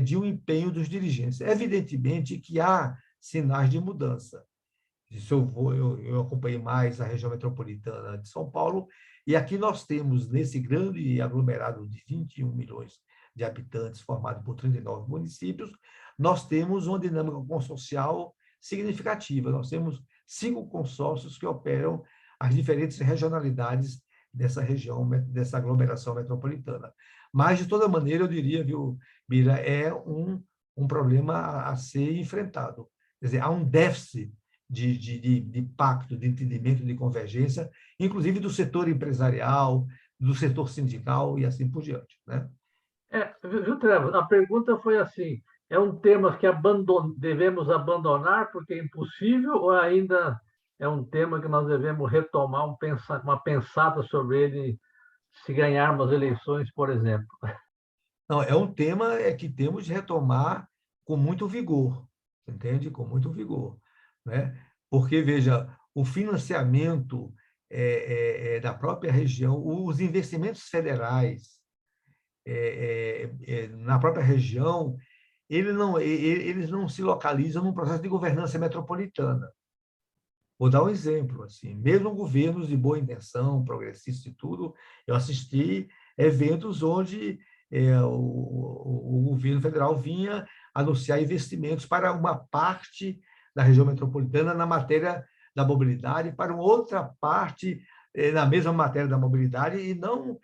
de um empenho dos dirigentes. Evidentemente que há sinais de mudança. Eu acompanhei mais a região metropolitana de São Paulo, e aqui nós temos, nesse grande aglomerado de 21 milhões de habitantes, formado por 39 municípios, nós temos uma dinâmica consorcial significativa. Nós temos 5 consórcios que operam as diferentes regionalidades dessa região, dessa aglomeração metropolitana. Mas, de toda maneira, eu diria, viu, Bira, é um problema a ser enfrentado. Quer dizer, há um déficit de pacto, de entendimento, de convergência, inclusive do setor empresarial, do setor sindical e assim por diante, né? Viu, Trevor? A pergunta foi assim: é um tema que devemos abandonar porque é impossível, ou ainda é um tema que nós devemos retomar uma pensada sobre ele se ganharmos eleições, por exemplo. Não, é um tema que temos de retomar com muito vigor, entende? Com muito vigor, né? Porque, veja, o financiamento da própria região, os investimentos federais na própria região, eles não se localizam num processo de governança metropolitana. Vou dar um exemplo, assim, mesmo governos de boa intenção, progressistas e tudo, eu assisti eventos onde o governo federal vinha anunciar investimentos para uma parte da região metropolitana na matéria da mobilidade, para uma outra parte na mesma matéria da mobilidade, e não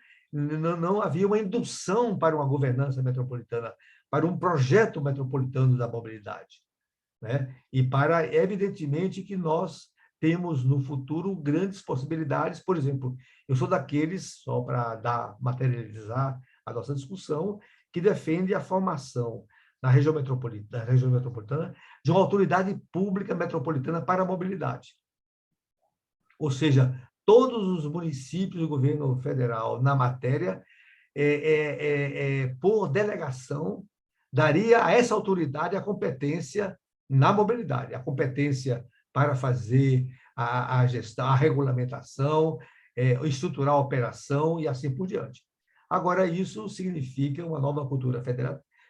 havia uma indução para uma governança metropolitana, para um projeto metropolitano da mobilidade, né? E para, evidentemente, que nós temos no futuro grandes possibilidades. Por exemplo, eu sou daqueles, só para materializar a nossa discussão, que defende a formação na região metropolitana de uma autoridade pública metropolitana para a mobilidade. Ou seja, todos os municípios do governo federal na matéria, por delegação, daria a essa autoridade a competência na mobilidade, a competência para fazer a gestão, a regulamentação, estruturar a operação e assim por diante. Agora, isso significa uma nova cultura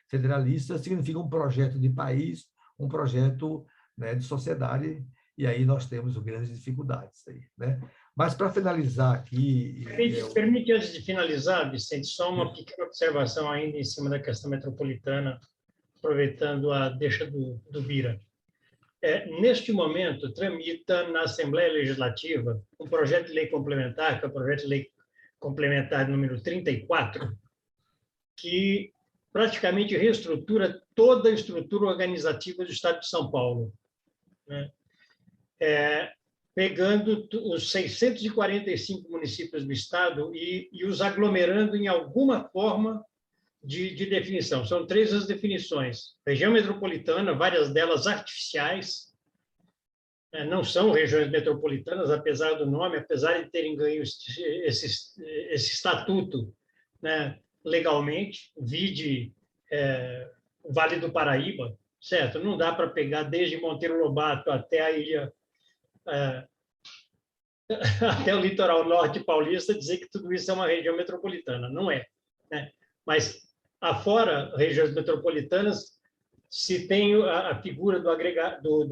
federalista, significa um projeto de país, um projeto, né, de sociedade, e aí nós temos grandes dificuldades aí, né? Mas, para finalizar aqui... Permite, antes de finalizar, Vicente, só uma pequena observação ainda em cima da questão metropolitana, aproveitando a deixa do Bira. Neste momento, tramita na Assembleia Legislativa um projeto de lei complementar, que é o projeto de lei complementar número 34, que praticamente reestrutura toda a estrutura organizativa do Estado de São Paulo, né? Pegando os 645 municípios do Estado e os aglomerando em alguma forma de definição. São 3 as definições. Região metropolitana, várias delas artificiais, não são regiões metropolitanas, apesar do nome, apesar de terem ganho esse estatuto, né, legalmente, vide o Vale do Paraíba, certo? Não dá para pegar desde Monteiro Lobato até a ilha, até o litoral norte paulista, dizer que tudo isso é uma região metropolitana. Não é, né? Mas, afora regiões metropolitanas, se tem a figura do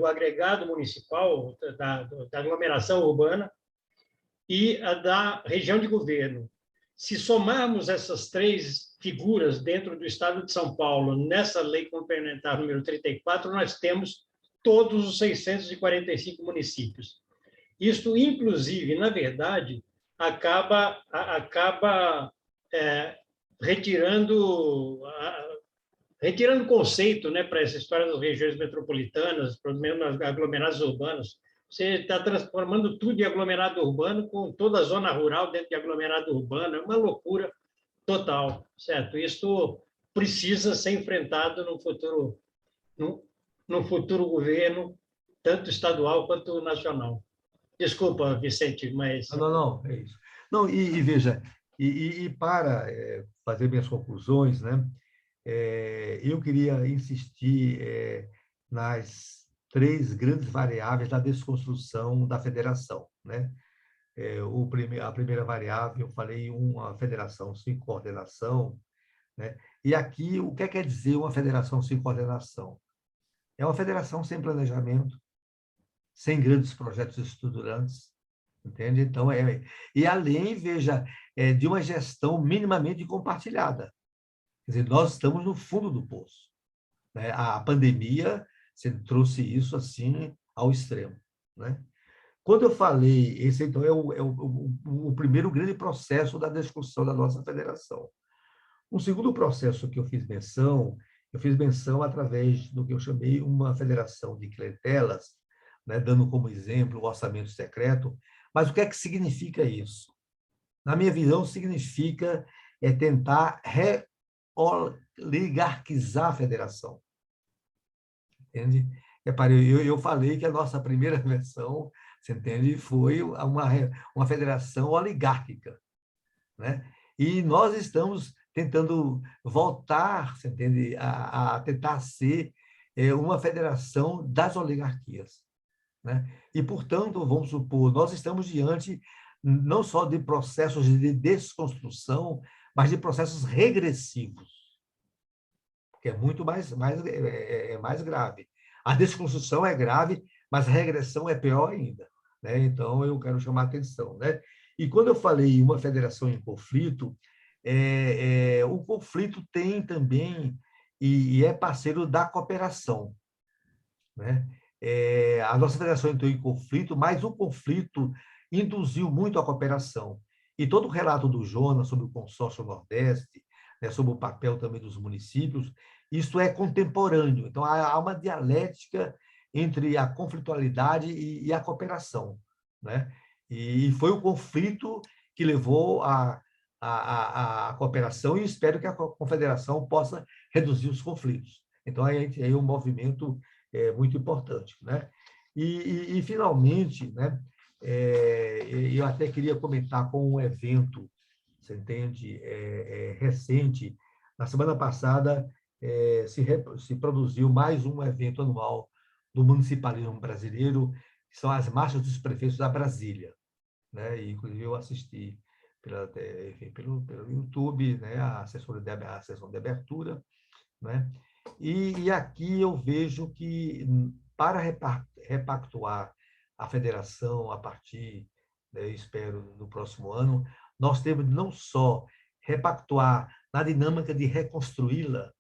agregado municipal, da aglomeração urbana e a da região de governo. Se somarmos essas 3 figuras dentro do Estado de São Paulo, nessa lei complementar número 34, nós temos todos os 645 municípios. Isso, inclusive, na verdade, acaba retirando conceito, né, para essa história das regiões metropolitanas, pelo menos aglomerados urbanos. Você está transformando tudo em aglomerado urbano, com toda a zona rural dentro de aglomerado urbano. É uma loucura total, certo? Isso precisa ser enfrentado no futuro governo, tanto estadual quanto nacional. Desculpa, Vicente, mas... Não, é isso. Não, e veja, para fazer minhas conclusões, né, eu queria insistir nas 3 grandes variáveis da desconstrução da federação, né? A primeira variável, eu falei, uma federação sem coordenação, né? E aqui, o que quer dizer uma federação sem coordenação? É uma federação sem planejamento, sem grandes projetos estruturantes, entende? Então, e além, veja, de uma gestão minimamente compartilhada. Quer dizer, nós estamos no fundo do poço, né? A pandemia trouxe isso assim ao extremo, né? Quando eu falei, esse então é o primeiro grande processo da discussão da nossa federação. Um segundo processo que eu fiz menção através do que eu chamei uma federação de clientelas, né, dando como exemplo o orçamento secreto. Mas o que é que significa isso? Na minha visão, significa tentar reoligarquizar a federação. Entende? Eu falei que a nossa primeira versão, você entende, foi uma federação oligárquica, né? E nós estamos tentando voltar, você entende, a tentar ser uma federação das oligarquias, né? E, portanto, vamos supor, nós estamos diante não só de processos de desconstrução, mas de processos regressivos, que é muito mais grave. A desconstrução é grave, mas a regressão é pior ainda, né? Então, eu quero chamar a atenção, né? E quando eu falei uma federação em conflito, o conflito tem também e é parceiro da cooperação, né? A nossa federação entrou em conflito, mas o conflito induziu muito a cooperação. E todo o relato do Jonas sobre o consórcio Nordeste, né, sobre o papel também dos municípios, isso é contemporâneo. Então, há uma dialética entre a conflitualidade e a cooperação, né? E foi o conflito que levou a cooperação, e espero que a confederação possa reduzir os conflitos. Então, aí um movimento muito importante, né? Finalmente, né, eu até queria comentar com um evento, você entende, recente. Na semana passada, se produziu mais um evento anual do municipalismo brasileiro, que são as marchas dos prefeitos da Brasília, né? E, inclusive, eu assisti enfim, pelo YouTube, né, a sessão de abertura, né? E aqui eu vejo que, para repactuar a federação a partir, né, espero, do próximo ano, nós temos não só repactuar na dinâmica de reconstruí-la,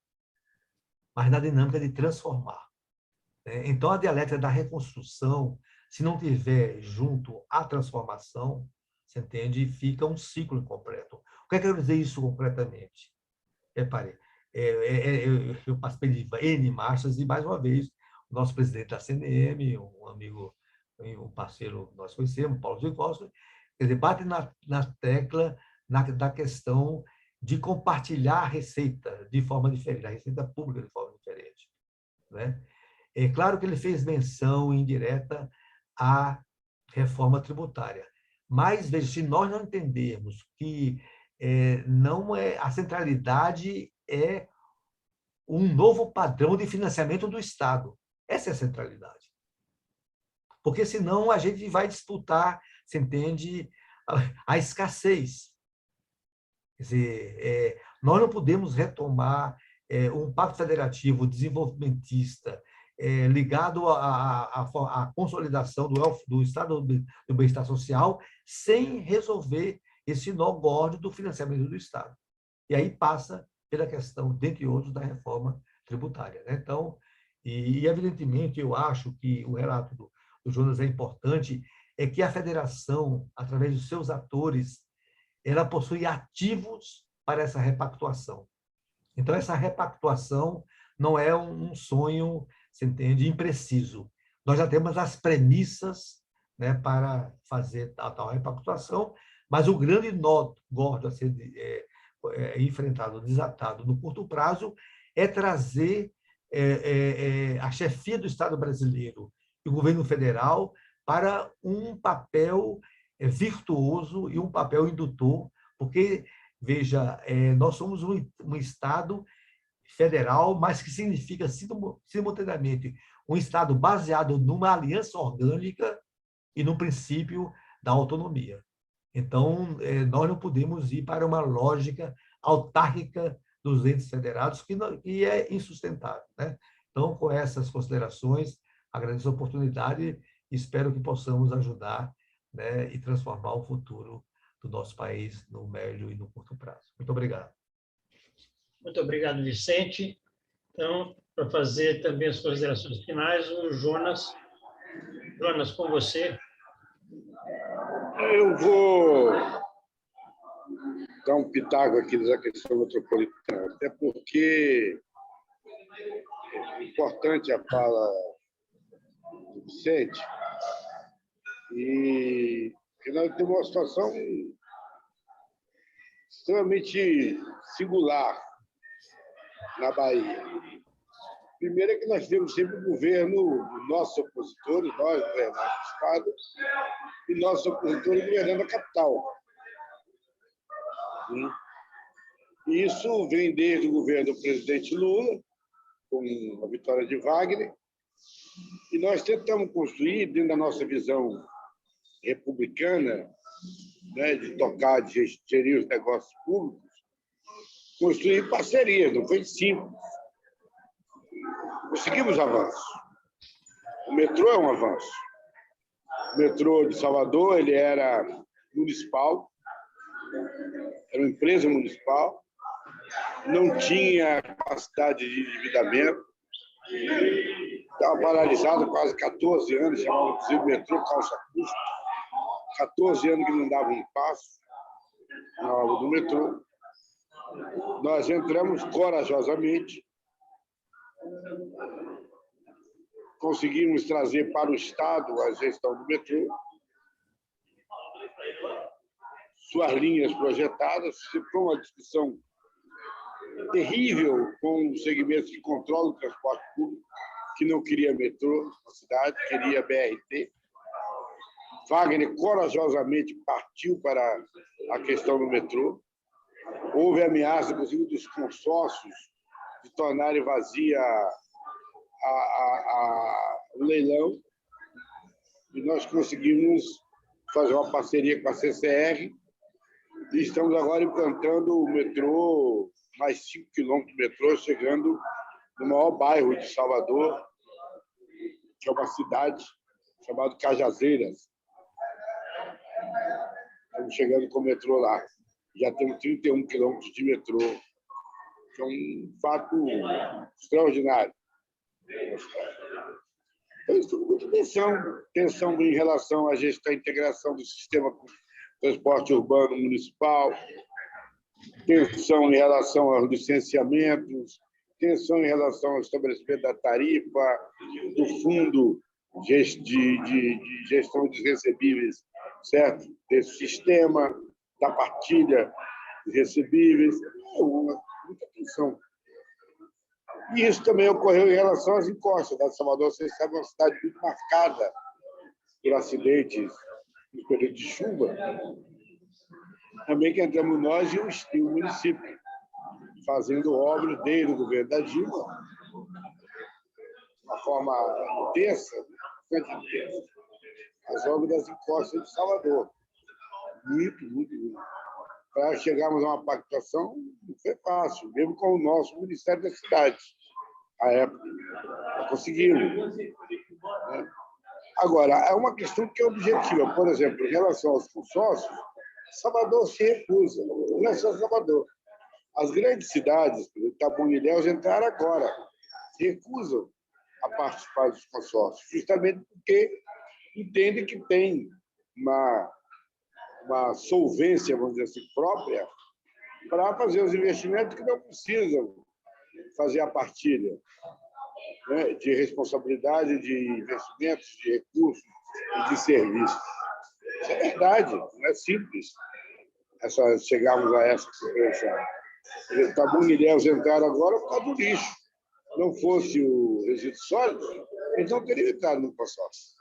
mas na dinâmica de transformar, né? Então, a dialética da reconstrução, se não tiver junto a transformação, você entende, fica um ciclo incompleto. O que é que eu quero dizer isso concretamente? Repare, eu participei de N marchas e, mais uma vez, o nosso presidente da CNM, um amigo, um parceiro que nós conhecemos, Paulo Zwickowski, ele bate na tecla da questão de compartilhar a receita de forma diferente, a receita pública de forma diferente, né? É claro que ele fez menção indireta à reforma tributária, mas, veja, se nós não entendermos que não a centralidade é um novo padrão de financiamento do Estado. Essa é a centralidade. Porque, senão, a gente vai disputar, você entende, a escassez. Quer dizer, nós não podemos retomar um pacto federativo desenvolvimentista ligado à consolidação do Estado do bem-estar social sem resolver esse nó górdio do financiamento do Estado. E aí passa pela questão, dentre outros, da reforma tributária, né? Então, evidentemente, eu acho que o relato do Jonas é importante, é que a federação, através dos seus atores, ela possui ativos para essa repactuação. Então, essa repactuação não é um sonho, você entende, impreciso. Nós já temos as premissas, né, para fazer a tal repactuação, mas o grande nó górdio a ser enfrentado, desatado no curto prazo, é trazer a chefia do Estado brasileiro e o governo federal para um papel virtuoso e um papel indutor, porque, veja, nós somos um Estado federal, mas que significa, simultaneamente, um Estado baseado numa aliança orgânica e no princípio da autonomia. Então, nós não podemos ir para uma lógica autárquica dos entes federados, que é insustentável, né? Então, com essas considerações, agradeço a oportunidade e espero que possamos ajudar, né, e transformar o futuro do nosso país no médio e no curto prazo. Muito obrigado. Muito obrigado, Vicente. Então, para fazer também as considerações finais, o Jonas. Jonas, com você. Eu vou dar um pitaco aqui da questão metropolitana, até porque é importante a fala do Vicente, e nós temos uma situação extremamente singular na Bahia. Primeiro é que nós temos sempre o governo, nossos opositores, nós governando o Estado, e nossos opositores governando a capital. E isso vem desde o governo do presidente Lula, com a vitória de Wagner, e nós tentamos construir, dentro da nossa visão republicana, né, de tocar, de gerir os negócios públicos, construir parcerias, não foi simples. Conseguimos avanço. O metrô é um avanço. O metrô de Salvador ele era municipal, era uma empresa municipal, não tinha capacidade de endividamento, estava paralisado quase 14 anos, chamava inclusive metrô calça-custo, 14 anos que não dava um passo na obra do metrô. Nós entramos corajosamente, conseguimos trazer para o Estado a gestão do metrô, suas linhas projetadas. Foi uma discussão terrível com os segmentos que controlam o transporte público, que não queria metrô na cidade, queria BRT. Wagner corajosamente partiu para a questão do metrô. Houve ameaça, inclusive, dos consórcios de tornarem vazia o leilão, e nós conseguimos fazer uma parceria com a CCR e estamos agora implantando o metrô, mais 5 quilômetros de metrô, chegando no maior bairro de Salvador, que é uma cidade chamada Cajazeiras. Estamos chegando com o metrô lá. Já temos 31 quilômetros de metrô, que é um fato extraordinário. Então, isso muita tensão em relação à gestão, à integração do sistema de transporte urbano municipal, tensão em relação aos licenciamentos, tensão em relação ao estabelecimento da tarifa, do fundo de gestão dos recebíveis, certo? Desse sistema, da partilha de recebíveis, muita tensão. E isso também ocorreu em relação às encostas da Salvador. Vocês sabem, é uma cidade muito marcada por acidentes no período de chuva. Também que entramos nós e o município, fazendo obras desde o governo da Dilma, de uma forma intensa, as obras das encostas de Salvador. Muito, muito, muito. Para chegarmos a uma pactuação, não foi fácil, mesmo com o nosso Ministério da Cidade, à época. Conseguimos. Né? Agora, é uma questão que é objetiva. Por exemplo, em relação aos consórcios, Salvador se recusa. Não é só Salvador. As grandes cidades, por exemplo, Taboão e Ilhéus, entraram agora. Se recusam a participar dos consórcios, justamente porque entendem que tem uma solvência, vamos dizer assim, própria, para fazer os investimentos que não precisam fazer a partilha, né, de responsabilidade, de investimentos, de recursos e de serviços. Isso é verdade, não é simples chegarmos a essa compreensão. Taboão e Ilhéus entraram agora por causa do lixo. Não fosse o resíduo sólido, eles não teriam entrado no consórcio.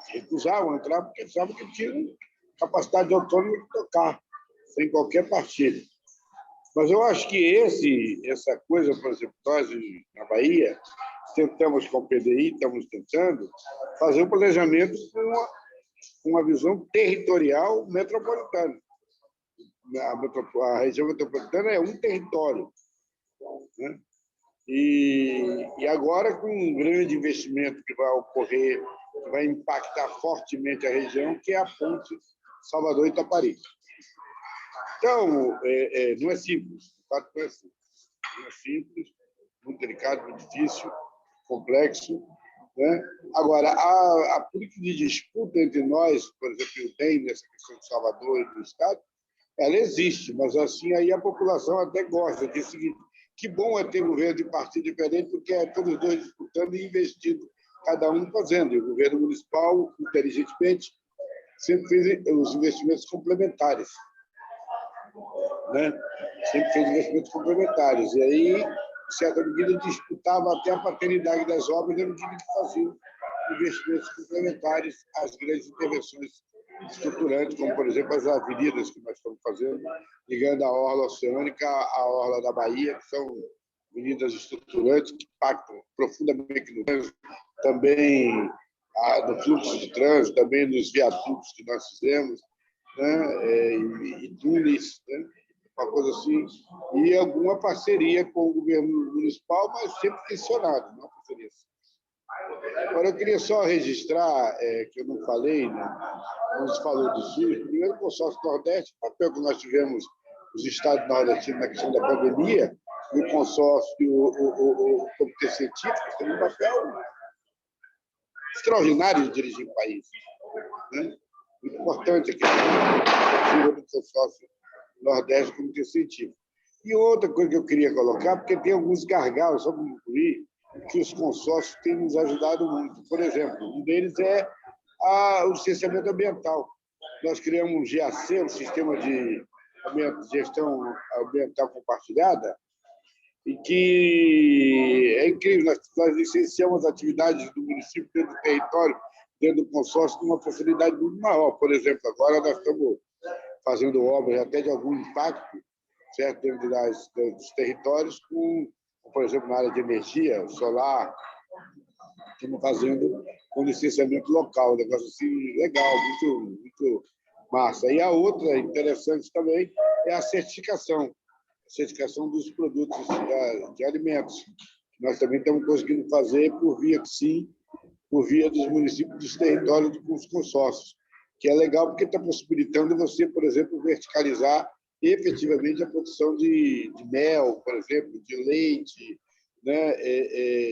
Recusavam entrar porque sabiam que tinham capacidade autônoma de tocar, sem qualquer partilha. Mas eu acho que essa coisa, por exemplo, nós na Bahia, tentamos com o PDI, estamos tentando fazer um planejamento com uma visão territorial metropolitana. A região metropolitana é um território, né? E agora, com um grande investimento que vai ocorrer, que vai impactar fortemente a região, que é a ponte Salvador-Itaparica. Então, não é simples, de fato não é simples. Não é simples, muito delicado, muito difícil, complexo. Né? Agora, a política de disputa entre nós, por exemplo, o DEM, nessa questão de Salvador e do Estado, ela existe, mas assim aí a população até gosta. Diz o seguinte: que bom é ter governo de partido diferente, porque é todos os dois disputando e investindo, cada um fazendo. E o governo municipal, inteligentemente, sempre fez os investimentos complementares. Né? Sempre fez investimentos complementares. E aí, em certa medida, disputava até a paternidade das obras, na medida que faziam investimentos complementares às grandes intervenções estruturantes, como, por exemplo, as avenidas que nós estamos fazendo, ligando a orla oceânica à orla da Bahia, que são avenidas estruturantes que impactam profundamente no trânsito, também no fluxo de trânsito, também nos viadutos que nós fizemos, né? E túneis, né? Uma coisa assim, e alguma parceria com o governo municipal, mas sempre tensionado, não parceria. Agora, eu queria só registrar, que eu não falei, né? Quando se falou do SUS, primeiro o consórcio Nordeste, o papel que nós tivemos os estados nordestinos na questão da pandemia, e o consórcio, o comitê científico, tem um papel extraordinário de dirigir o país, né? Muito importante aqui, a do consórcio Nordeste, comitê científico. E outra coisa que eu queria colocar, porque tem alguns gargalos, só para concluir, que os consórcios têm nos ajudado muito. Por exemplo, um deles é o licenciamento ambiental. Nós criamos um GAC, um sistema de gestão ambiental compartilhada, e que é incrível. Nós licenciamos atividades do município dentro do território, dentro do consórcio, com uma facilidade muito maior. Por exemplo, agora nós estamos fazendo obras até de algum impacto, certo, dentro dos territórios, por exemplo, na área de energia solar, estamos fazendo com licenciamento local, um negócio assim legal, muito, muito massa. E a outra interessante também é a certificação dos produtos de alimentos. Nós também estamos conseguindo fazer por via dos municípios, dos territórios dos consórcios, que é legal porque está possibilitando você, por exemplo, verticalizar efetivamente a produção de mel, por exemplo, de leite, né,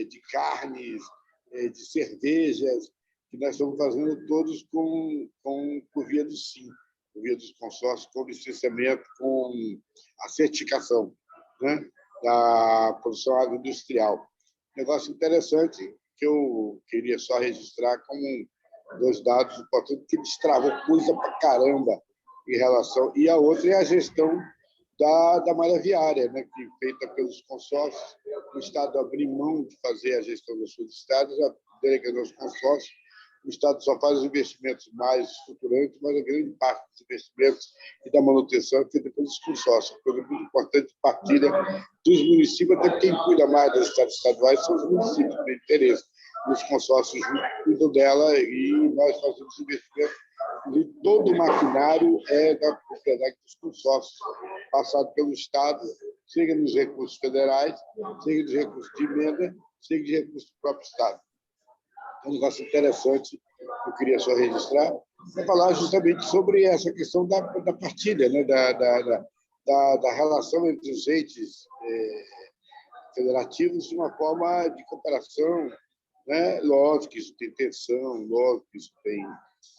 de carnes, de cervejas, que nós estamos fazendo todos por via do SIM, por via dos consórcios, com licenciamento, com a certificação, né, da produção agroindustrial. Negócio interessante que eu queria só registrar como dois dados importantes, que destravou coisa pra caramba em relação... E a outra é a gestão da malha viária, né, que feita pelos consórcios. O Estado abriu mão de fazer a gestão das suas estradas, já delegando aos consórcios. O Estado só faz os investimentos mais estruturantes, mas a grande parte dos investimentos e da manutenção é feita pelos consórcios. Uma coisa muito importante de partilha dos municípios, até quem cuida mais das estradas estaduais são os municípios, que têm interesse. Os consórcios cuidam dela e nós fazemos investimentos. E todo o maquinário é da propriedade dos consórcios, passado pelo Estado, seja nos recursos federais, seja dos recursos de emenda, seja de recursos do próprio Estado. É um negócio interessante que eu queria só registrar, para falar justamente sobre essa questão da partilha, né? da relação entre os entes federativos de uma forma de cooperação, né? Lógico que isso tem tensão, lógico que isso tem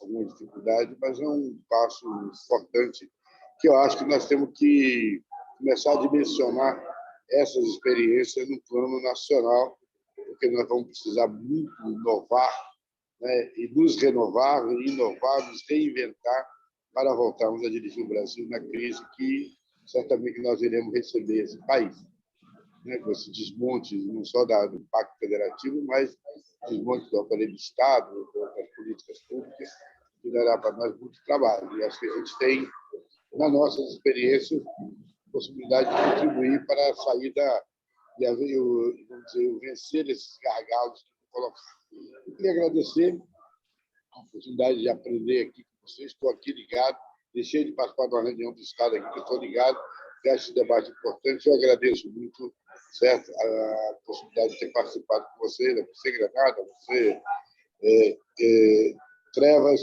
alguma dificuldade, mas é um passo importante que eu acho que nós temos que começar a dimensionar essas experiências no plano nacional, porque nós vamos precisar muito inovar, né? E nos renovar, inovar, nos reinventar para voltarmos a dirigir o Brasil na crise que certamente nós iremos receber esse país, né? Com esse desmonte não só do Pacto Federativo, mas desmonte do aparelho do Estado, das políticas públicas, que dará para nós muito trabalho. E acho que a gente tem, nas nossas experiências, possibilidade de contribuir para a saída e vamos dizer, vencer esses gargalos que colocaram. Eu queria agradecer a oportunidade de aprender aqui com vocês. Estou aqui ligado, deixei de participar de uma reunião do Estado aqui, que estou ligado, que acho esse debate importante. Eu agradeço muito, certo, a possibilidade de ter participado com vocês, a você, Granada, a você, Trevas.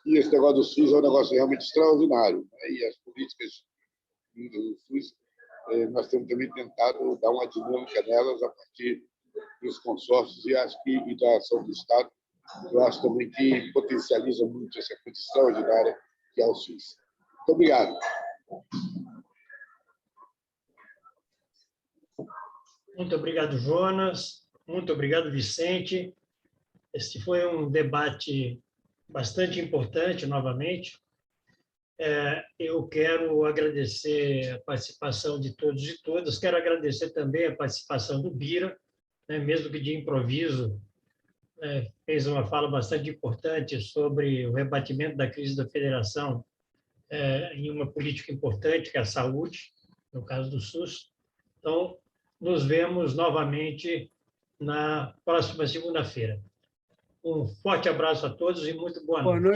E esse negócio do SUS é um negócio realmente extraordinário, né? E as políticas do SUS, nós temos também tentado dar uma dinâmica nelas a partir dos consórcios e da ação do Estado. Eu acho também que potencializa muito essa coisa extraordinária que é o SUS. Muito obrigado. Muito obrigado, Jonas. Muito obrigado, Vicente. Este foi um debate bastante importante, novamente. Eu quero agradecer a participação de todos e todas. Quero agradecer também a participação do Bira, né, mesmo que de improviso, fez uma fala bastante importante sobre o rebatimento da crise da federação em uma política importante, que é a saúde, no caso do SUS. Então, nos vemos novamente na próxima segunda-feira. Um forte abraço a todos e muito boa noite.